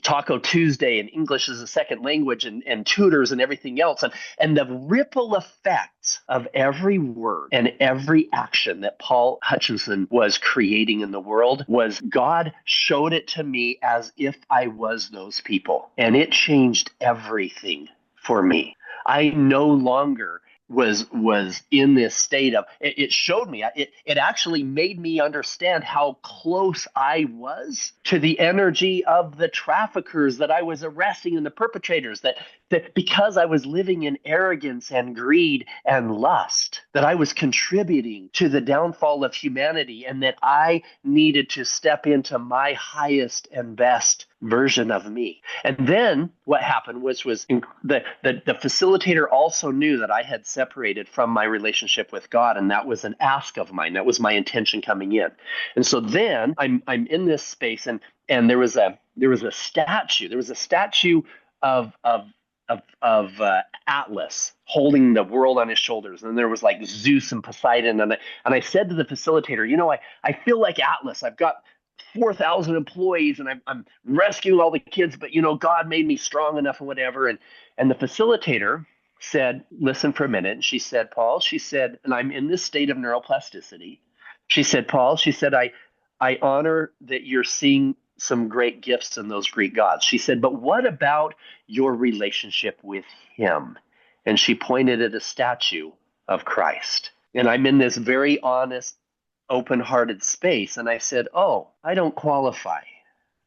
Taco Tuesday and English as a second language and tutors and everything else. And the ripple effects of every word and every action that Paul Hutchinson was creating in the world was God showed it to me as if I was those people. And it changed everything for me. I no longer was in this state of it showed me it actually made me understand how close I was to the energy of the traffickers that I was arresting and the perpetrators, that because I was living in arrogance and greed and lust, that I was contributing to the downfall of humanity, and that I needed to step into my highest and best version of me. And then what happened was the facilitator also knew that I had separated from my relationship with God, and that was an ask of mine. That was my intention coming in. And so then I'm in this space, and there was a statue. There was a statue of Atlas holding the world on his shoulders, and there was like Zeus and Poseidon, and I said to the facilitator, I feel like Atlas. I've got 4,000 employees and I'm rescuing all the kids, but God made me strong enough and whatever. And the facilitator said, listen for a minute. And she said, Paul, she said, and I'm in this state of neuroplasticity. She said, Paul, she said, I honor that you're seeing some great gifts in those Greek gods. She said, but what about your relationship with him? And she pointed at a statue of Christ. And I'm in this very honest, open-hearted space. And I said, oh, I don't qualify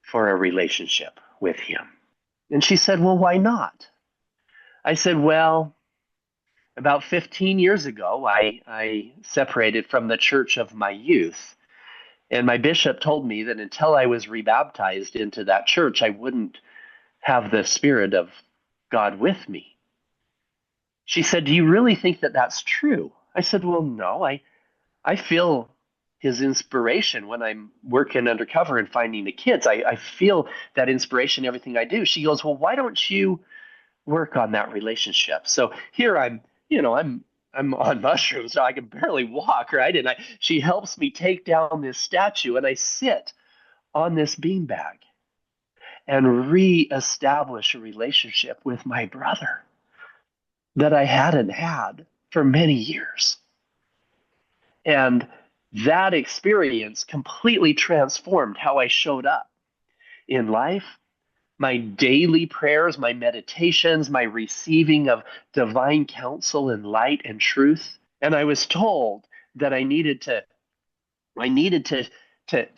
for a relationship with him. And she said, well, why not? I said, well, about 15 years ago, I separated from the church of my youth. And my bishop told me that until I was rebaptized into that church, I wouldn't have the Spirit of God with me. She said, do you really think that that's true? I said, well, no, I feel his inspiration when I'm working undercover and finding the kids. I feel that inspiration in everything I do. She goes, well, why don't you work on that relationship? So here I'm on mushrooms, so I can barely walk, right? And she helps me take down this statue, and I sit on this beanbag and reestablish a relationship with my brother that I hadn't had for many years. And that experience completely transformed how I showed up in life, my daily prayers, my meditations, my receiving of divine counsel and light and truth. And I was told that I needed to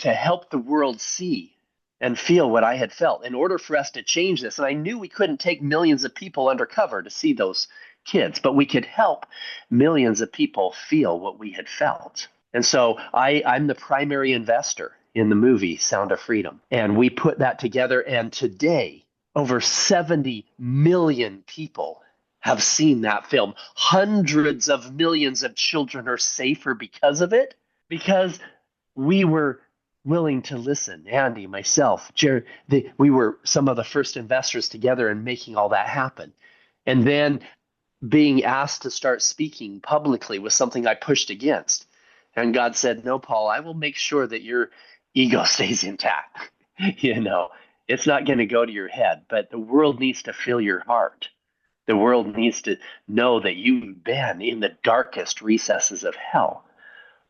help the world see and feel what I had felt in order for us to change this. And I knew we couldn't take millions of people undercover to see those kids, but we could help millions of people feel what we had felt. And so I'm the primary investor in the movie Sound of Freedom. And we put that together. And today, over 70 million people have seen that film. Hundreds of millions of children are safer because of it, because we were willing to listen. Andy, myself, Jared, we were some of the first investors together in making all that happen. And then being asked to start speaking publicly was something I pushed against. And God said, no, Paul, I will make sure that your ego stays intact. It's not going to go to your head, but the world needs to feel your heart. The world needs to know that you've been in the darkest recesses of hell,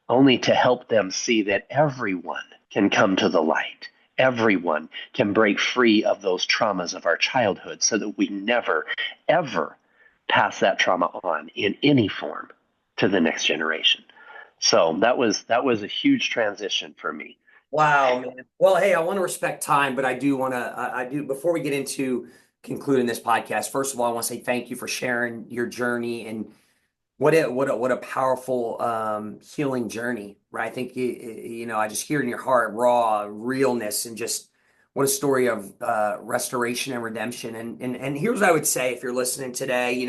only to help them see that everyone can come to the light. Everyone can break free of those traumas of our childhood so that we never, ever pass that trauma on in any form to the next generation. So that was a huge transition for me. Wow, man. Well, hey, I want to respect time, but I do want to, I do, before we get into concluding this podcast, first of all, I want to say thank you for sharing your journey and what a powerful healing journey, right? I think I just hear it in your heart, raw realness, and just what a story of restoration and redemption. And here's what I would say if you're listening today,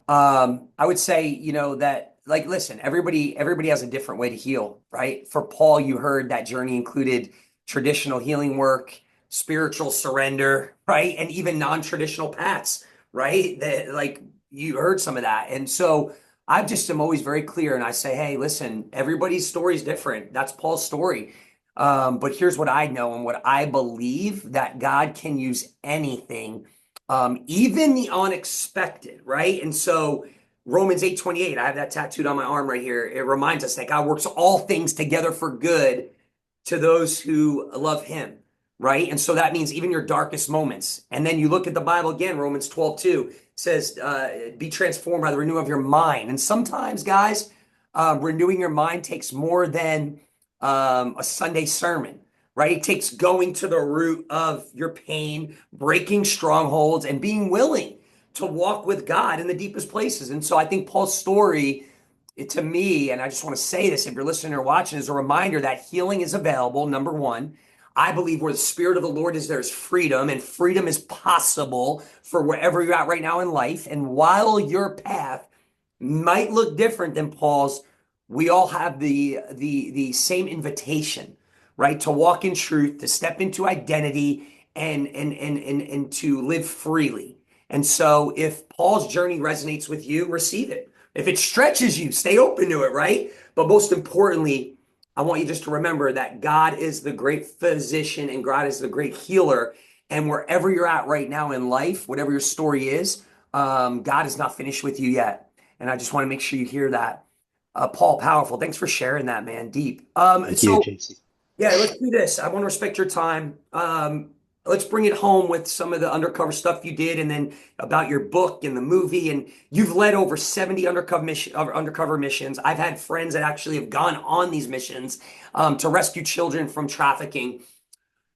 I would say, that like listen, everybody has a different way to heal, right? For Paul, you heard that journey included traditional healing work, spiritual surrender, right? And even non-traditional paths, right? That like you heard some of that. And so I just am always very clear and I say, hey, listen, everybody's story is different. That's Paul's story. But here's what I know and what I believe that God can use anything, even the unexpected, right? And so Romans 8:28, I have that tattooed on my arm right here. It reminds us that God works all things together for good to those who love him, right? And so that means even your darkest moments. And then you look at the Bible again, Romans 12:2 says, be transformed by the renewal of your mind. And sometimes, guys, renewing your mind takes more than a Sunday sermon, right? It takes going to the root of your pain, breaking strongholds, and being willing to walk with God in the deepest places. And so I think Paul's story, to me, and I just want to say this if you're listening or watching, is a reminder that healing is available, number one. I believe where the Spirit of the Lord is, there's freedom, and freedom is possible for wherever you're at right now in life. And while your path might look different than Paul's, we all have the same invitation, right? To walk in truth, to step into identity, and to live freely. And so if Paul's journey resonates with you, receive it. If it stretches you, stay open to it, right? But most importantly, I want you just to remember that God is the great physician and God is the great healer. And wherever you're at right now in life, whatever your story is, God is not finished with you yet. And I just want to make sure you hear that. Paul, powerful. Thanks for sharing that, man. Deep. Thank you, So JC. yeah, let's do this. I want to respect your time. Let's bring it home with some of the undercover stuff you did, and then about your book and the movie. And you've led over 70 undercover missions. I've had friends that actually have gone on these missions to rescue children from trafficking.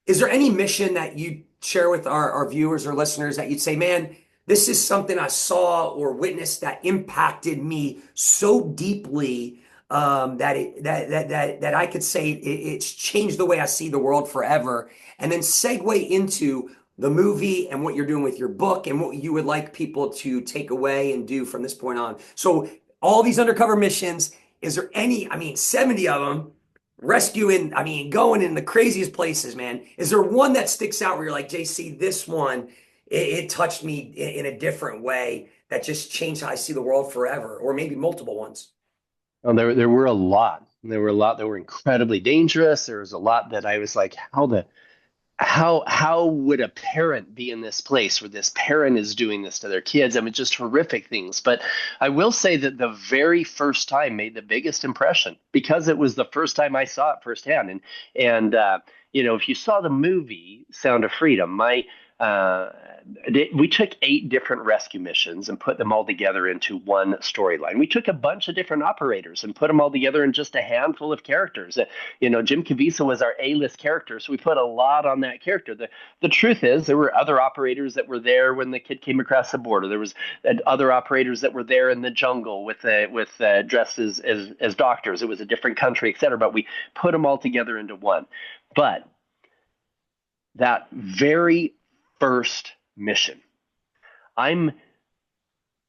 Is there any mission that you share with our viewers or listeners that you'd say, man, this is something I saw or witnessed that impacted me so deeply that I could say it's changed the way I see the world forever? And then segue into the movie and what you're doing with your book and what you would like people to take away and do from this point on. So all these undercover missions, is there any, I mean, 70 of them, rescuing, I mean, going in the craziest places, man. Is there one that sticks out where you're like, JC, this one, it touched me in a different way that just changed how I see the world forever, or maybe multiple ones? Oh, there were a lot. There were a lot that were incredibly dangerous. There was a lot that I was like, how would a parent be in this place where this parent is doing this to their kids? I mean, just horrific things. But I will say that the very first time made the biggest impression because it was the first time I saw it firsthand. And if you saw the movie Sound of Freedom, uh, we took 8 different rescue missions and put them all together into one storyline. We took a bunch of different operators and put them all together in just a handful of characters. Jim Caviezel was our A-list character, so we put a lot on that character. The truth is, there were other operators that were there when the kid came across the border. There was other operators that were there in the jungle with dressed as doctors. It was a different country, et cetera. But we put them all together into one. But that very first mission, at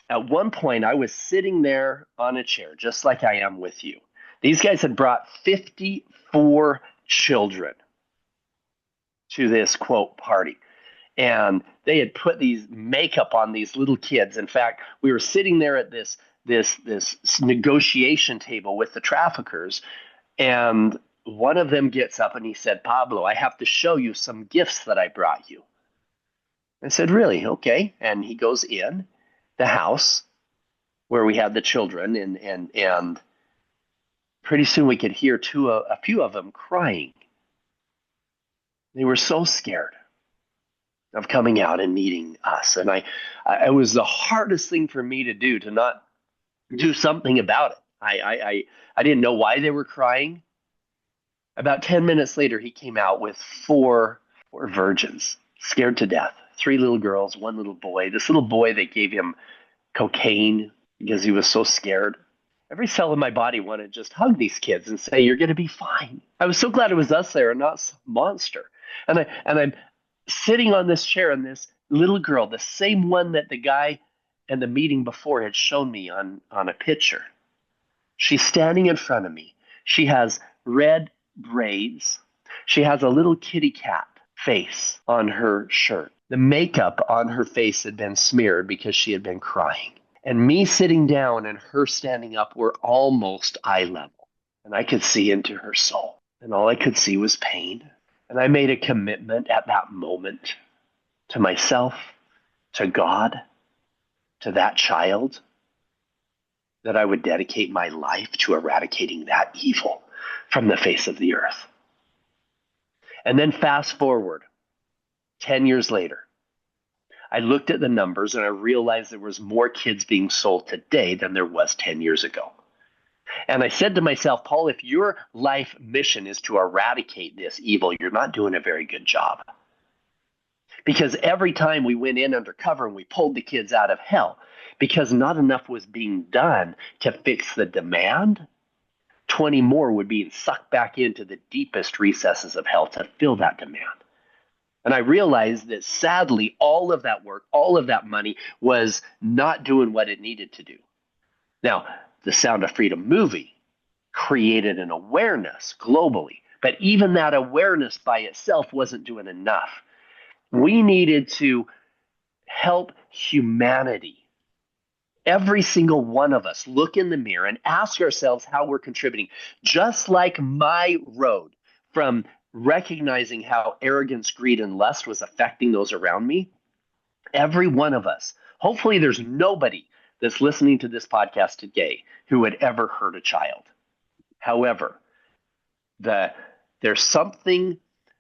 one point I was sitting there on a chair, just like I am with you. These guys had brought 54 children to this quote party. And they had put these makeup on these little kids. In fact, we were sitting there at this negotiation table with the traffickers, and one of them gets up and he said, Pablo, I have to show you some gifts that I brought you. I said, really? Okay. And he goes in the house where we had the children, and pretty soon we could hear a few of them crying. They were so scared of coming out and meeting us. And it was the hardest thing for me to do, to not do something about it. I didn't know why they were crying. About 10 minutes later, he came out with four virgins, scared to death. Three little girls, one little boy. This little boy, they gave him cocaine because he was so scared. Every cell in my body wanted to just hug these kids and say, "You're going to be fine." I was so glad it was us there and not some monster. And I'm sitting on this chair, and this little girl, the same one that the guy in the meeting before had shown me on a picture, she's standing in front of me. She has red braids. She has a little kitty cat face on her shirt. The makeup on her face had been smeared because she had been crying. And me sitting down and her standing up were almost eye level. And I could see into her soul. And all I could see was pain. And I made a commitment at that moment to myself, to God, to that child, that I would dedicate my life to eradicating that evil from the face of the earth. And then fast forward 10 years later, I looked at the numbers and I realized there was more kids being sold today than there was 10 years ago. And I said to myself, Paul, if your life mission is to eradicate this evil, you're not doing a very good job. Because every time we went in undercover and we pulled the kids out of hell, because not enough was being done to fix the demand, 20 more would be sucked back into the deepest recesses of hell to fill that demand. And I realized that sadly, all of that work, all of that money was not doing what it needed to do. Now, the Sound of Freedom movie created an awareness globally, but even that awareness by itself wasn't doing enough. We needed to help humanity. Every single one of us look in the mirror and ask ourselves how we're contributing. Just like my road from recognizing how arrogance, greed, and lust was affecting those around me, every one of us, hopefully there's nobody that's listening to this podcast today who had ever hurt a child. However, there's something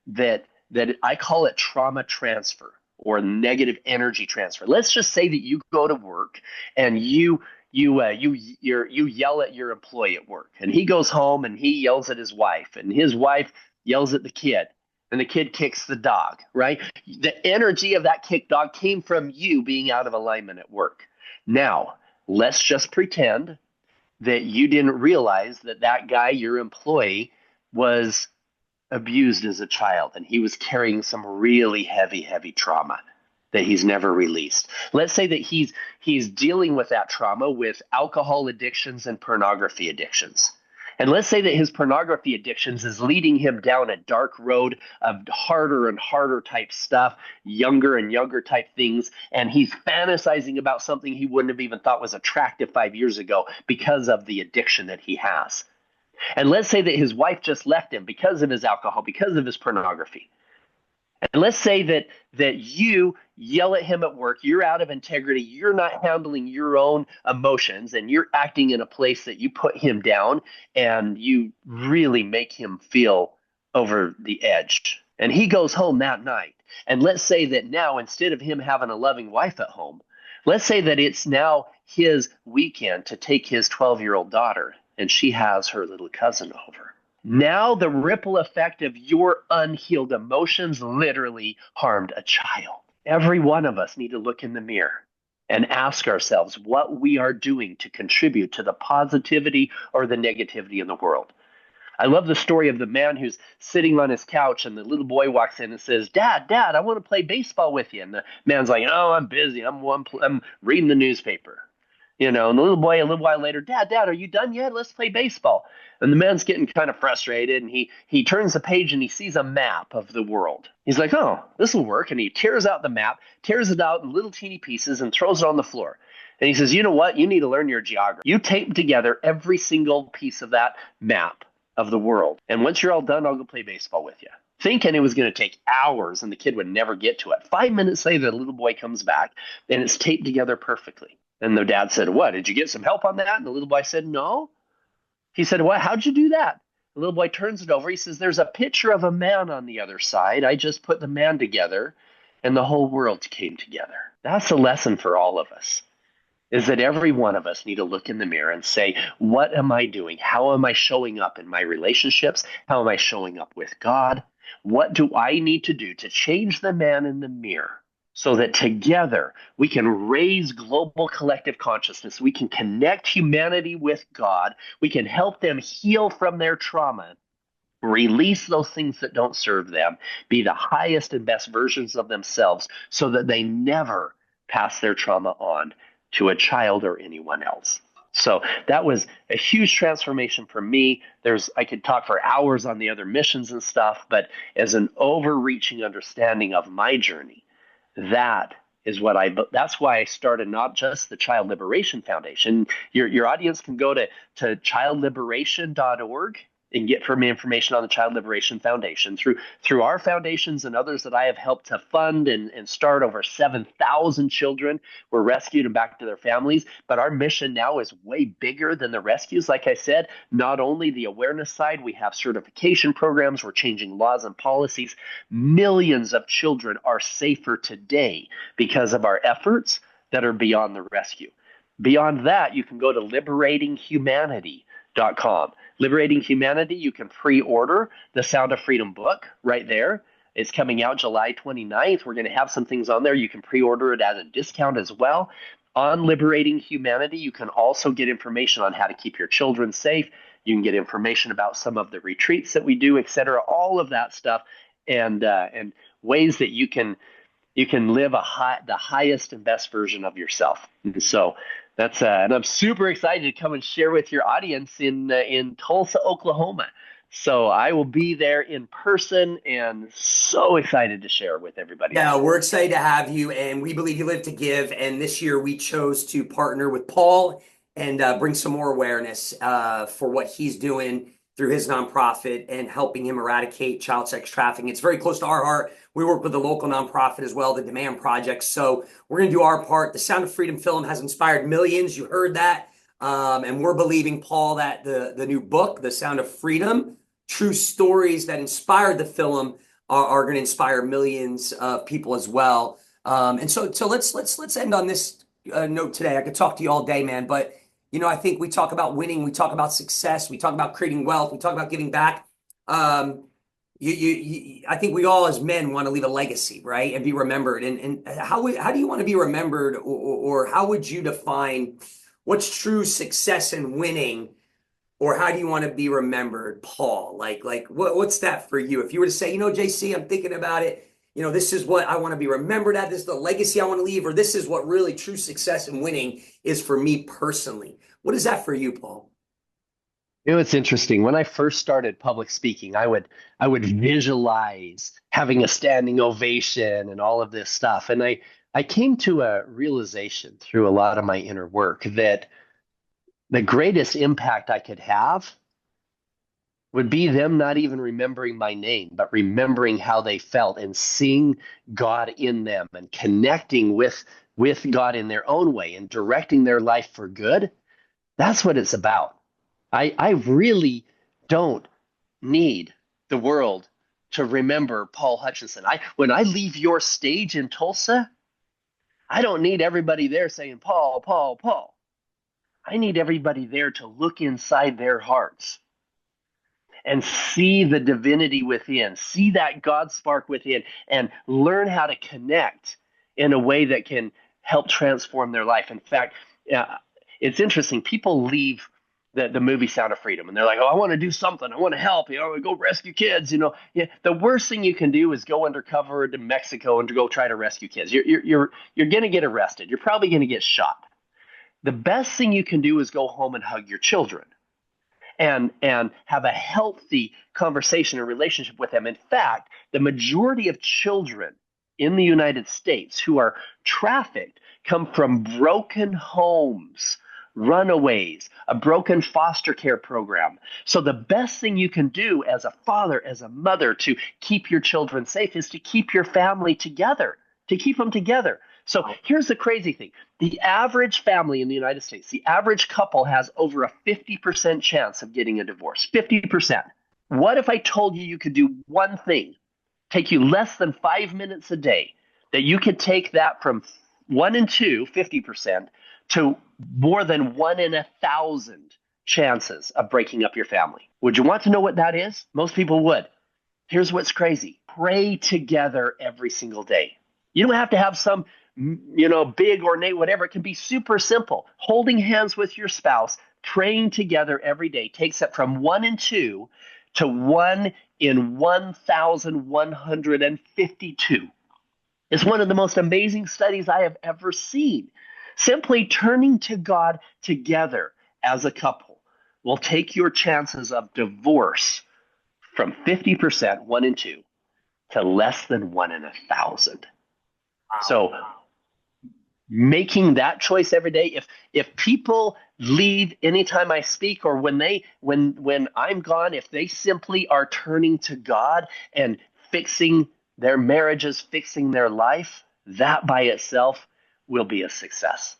that I call it trauma transfer or negative energy transfer. Let's just say that you go to work and you yell at your employee at work, and he goes home and he yells at his wife, and his wife yells at the kid, and the kid kicks the dog, right? The energy of that kick dog came from you being out of alignment at work. Now, let's just pretend that you didn't realize that that guy, your employee, was abused as a child, and he was carrying some really heavy trauma that he's never released. Let's say that he's dealing with that trauma with alcohol addictions and pornography addictions. And let's say that his pornography addictions is leading him down a dark road of harder and harder type stuff, younger and younger type things, and he's fantasizing about something he wouldn't have even thought was attractive 5 years ago because of the addiction that he has. And let's say that his wife just left him because of his alcohol, because of his pornography. And let's say that you yell at him at work, you're out of integrity, you're not handling your own emotions, and you're acting in a place that you put him down and you really make him feel over the edge. And he goes home that night. And let's say that now, instead of him having a loving wife at home, let's say that it's now his weekend to take his 12-year-old daughter, and she has her little cousin over. Now the ripple effect of your unhealed emotions literally harmed a child. Every one of us need to look in the mirror and ask ourselves what we are doing to contribute to the positivity or the negativity in the world. I love the story of the man who's sitting on his couch and the little boy walks in and says, Dad, I want to play baseball with you. And the man's like, oh, I'm busy. I'm reading the newspaper. And the little boy, a little while later, Dad, are you done yet? Let's play baseball. And the man's getting kind of frustrated, and he turns the page and he sees a map of the world. He's like, oh, this will work. And he tears out the map, tears it out in little teeny pieces and throws it on the floor. And he says, you know what? You need to learn your geography. You tape together every single piece of that map of the world. And once you're all done, I'll go play baseball with you. Thinking it was going to take hours and the kid would never get to it. 5 minutes later, the little boy comes back and it's taped together perfectly. And the dad said, what, did you get some help on that? And the little boy said, no. He said, what, how'd you do that? The little boy turns it over. He says, there's a picture of a man on the other side. I just put the man together and the whole world came together. That's a lesson for all of us. is that every one of us need to look in the mirror and say, what am I doing? How am I showing up in my relationships? How am I showing up with God? What do I need to do to change the man in the mirror so that together we can raise global collective consciousness? We can connect humanity with God. We can help them heal from their trauma, release those things that don't serve them, be the highest and best versions of themselves so that they never pass their trauma on to a child or anyone else. So that was a huge transformation for me. I could talk for hours on the other missions and stuff, but as an overreaching understanding of my journey, that is that's why I started not just the Child Liberation Foundation. Your audience can go to childliberation.org and get from information on the Child Liberation Foundation. Through our foundations and others that I have helped to fund and start, over 7,000 children were rescued and back to their families. But our mission now is way bigger than the rescues. Like I said, not only the awareness side, we have certification programs, we're changing laws and policies. Millions of children are safer today because of our efforts that are beyond the rescue. Beyond that, you can go to liberatinghumanity.com. Liberating Humanity, you can pre-order the Sound of Freedom book right there. It's coming out July 29th. We're going to have some things on there. You can pre-order it at a discount as well. On Liberating Humanity, you can also get information on how to keep your children safe. You can get information about some of the retreats that we do, etc. All of that stuff, and ways that you can live the highest and best version of yourself. And so that's and I'm super excited to come and share with your audience in Tulsa, Oklahoma. So I will be there in person and so excited to share with everybody Yeah, else. we're excited to have you, and we believe you live to give. And this year we chose to partner with Paul and bring some more awareness for what he's doing through his nonprofit and helping him eradicate child sex trafficking. It's very close to our heart. We work with a local nonprofit as well, the Demand Project. So we're going to do our part. The Sound of Freedom film has inspired millions. You heard that. And we're believing, Paul, that the new book, The Sound of Freedom, true stories that inspired the film are going to inspire millions of people as well. And so let's end on this note today. I could talk to you all day, man, but I think we talk about winning, we talk about success, we talk about creating wealth, we talk about giving back. I think we all as men want to leave a legacy, right, and be remembered. And how do you want to be remembered, or how would you define what's true success and winning? Or how do you want to be remembered, Paul? Like what's that for you? If you were to say, JC, I'm thinking about it. This is what I want to be remembered at. This is the legacy I want to leave, or this is what really true success and winning is for me personally. What is that for you, Paul? It's interesting. When I first started public speaking, I would visualize having a standing ovation and all of this stuff. And I came to a realization through a lot of my inner work that the greatest impact I could have would be them not even remembering my name, but remembering how they felt and seeing God in them and connecting with God in their own way and directing their life for good. That's what it's about. I really don't need the world to remember Paul Hutchinson. When I leave your stage in Tulsa, I don't need everybody there saying, Paul, Paul, Paul. I need everybody there to look inside their hearts and see the divinity within, see that God spark within, and learn how to connect in a way that can help transform their life. In fact, it's interesting. People leave the movie Sound of Freedom, and they're like, "Oh, I want to do something. I want to help. Go rescue kids." Yeah. The worst thing you can do is go undercover to Mexico and to go try to rescue kids. You're going to get arrested. You're probably going to get shot. The best thing you can do is go home and hug your children and have a healthy conversation and relationship with them. In fact, the majority of children in the United States who are trafficked come from broken homes, runaways, a broken foster care program. So the best thing you can do as a father, as a mother, to keep your children safe is to keep your family together, to keep them together. So here's the crazy thing. The average family in the United States, the average couple has over a 50% chance of getting a divorce. 50%. What if I told you could do one thing, take you less than 5 minutes a day, that you could take that from 1 and 2, 50%, to more than 1 in 1,000 chances of breaking up your family. Would you want to know what that is? Most people would. Here's what's crazy. Pray together every single day. You don't have to have some, big ornate whatever. It can be super simple. Holding hands with your spouse, praying together every day takes it from 1 in 2 to 1 in 1,152. It's one of the most amazing studies I have ever seen. Simply turning to God together as a couple will take your chances of divorce from 50%, 1 in 2, to less than 1 in 1,000. So making that choice every day, if people leave anytime I speak, or when I'm gone, if they simply are turning to God and fixing their marriages, fixing their life, that by itself will be a success.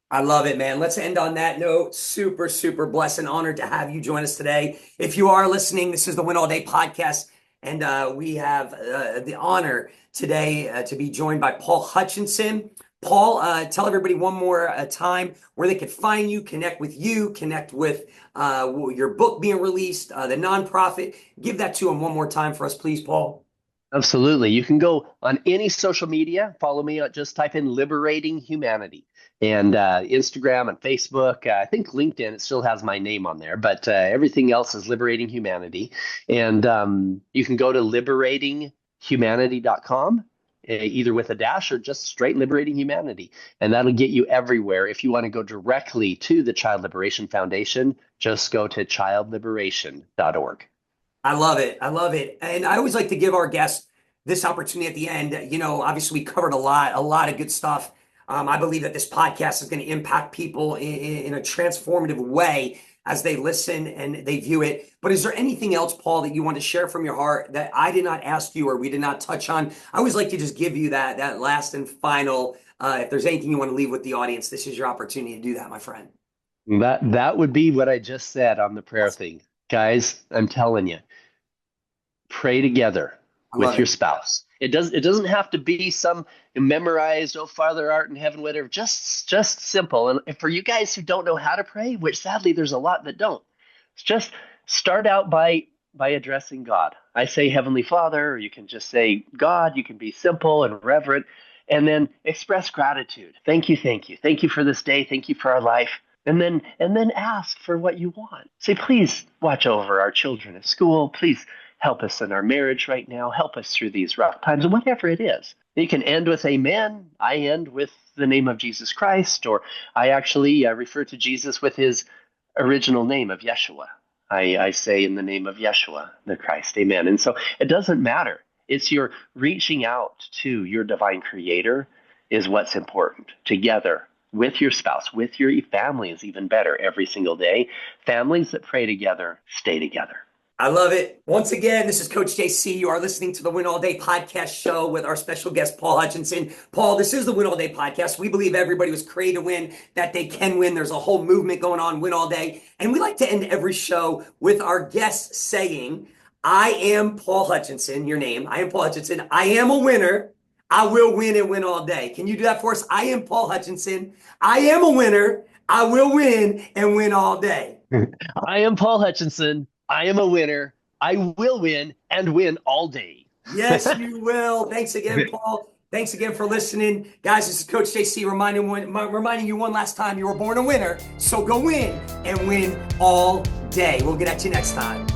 I love it, man. Let's end on that note. Super, super blessed and honored to have you join us today. If you are listening, this is the Win All Day podcast, and we have the honor today to be joined by Paul Hutchinson. Paul, tell everybody one more time where they could find you, connect with your book being released, the nonprofit. Give that to them one more time for us, please, Paul. Absolutely. You can go on any social media. Follow me. Just type in Liberating Humanity. And Instagram and Facebook. I think LinkedIn, it still has my name on there, but everything else is Liberating Humanity. And you can go to liberatinghumanity.com, either with a dash or just straight Liberating Humanity. And that'll get you everywhere. If you want to go directly to the Child Liberation Foundation, just go to childliberation.org. I love it. I love it. And I always like to give our guests this opportunity at the end. Obviously we covered a lot of good stuff. I believe that this podcast is going to impact people in a transformative way as they listen and they view it. But is there anything else, Paul, that you want to share from your heart that I did not ask you or we did not touch on? I always like to just give you that last and final. If there's anything you want to leave with the audience, this is your opportunity to do that, my friend. That would be what I just said on the prayer thing. Guys, I'm telling you, pray together with your spouse. It doesn't have to be some memorized, oh, Father art in heaven, whatever, just simple. And for you guys who don't know how to pray, which sadly there's a lot that don't, just start out by addressing God. I say Heavenly Father, or you can just say God. You can be simple and reverent, and then express gratitude. Thank you. Thank you for this day. Thank you for our life. And then ask for what you want. Say, please watch over our children at school. Please help us in our marriage right now. Help us through these rough times, and whatever it is. You can end with amen. I end with the name of Jesus Christ, or I actually refer to Jesus with his original name of Yeshua. I say in the name of Yeshua, the Christ, amen. And so it doesn't matter. It's your reaching out to your divine creator is what's important. Together with your spouse, with your family is even better every single day. Families that pray together stay together. I love it. Once again, this is Coach JC. You are listening to the Win All Day podcast show with our special guest, Paul Hutchinson. Paul, this is the Win All Day podcast. We believe everybody was created to win, that they can win. There's a whole movement going on, Win All Day. And we like to end every show with our guests saying, I am Paul Hutchinson, your name. I am Paul Hutchinson. I am a winner. I will win and win all day. Can you do that for us? I am Paul Hutchinson. I am a winner. I will win and win all day. I am Paul Hutchinson. I am a winner. I will win and win all day. Yes, you will. Thanks again, Paul. Thanks again for listening. Guys, this is Coach JC reminding you one last time, you were born a winner. So go win and win all day. We'll get at you next time.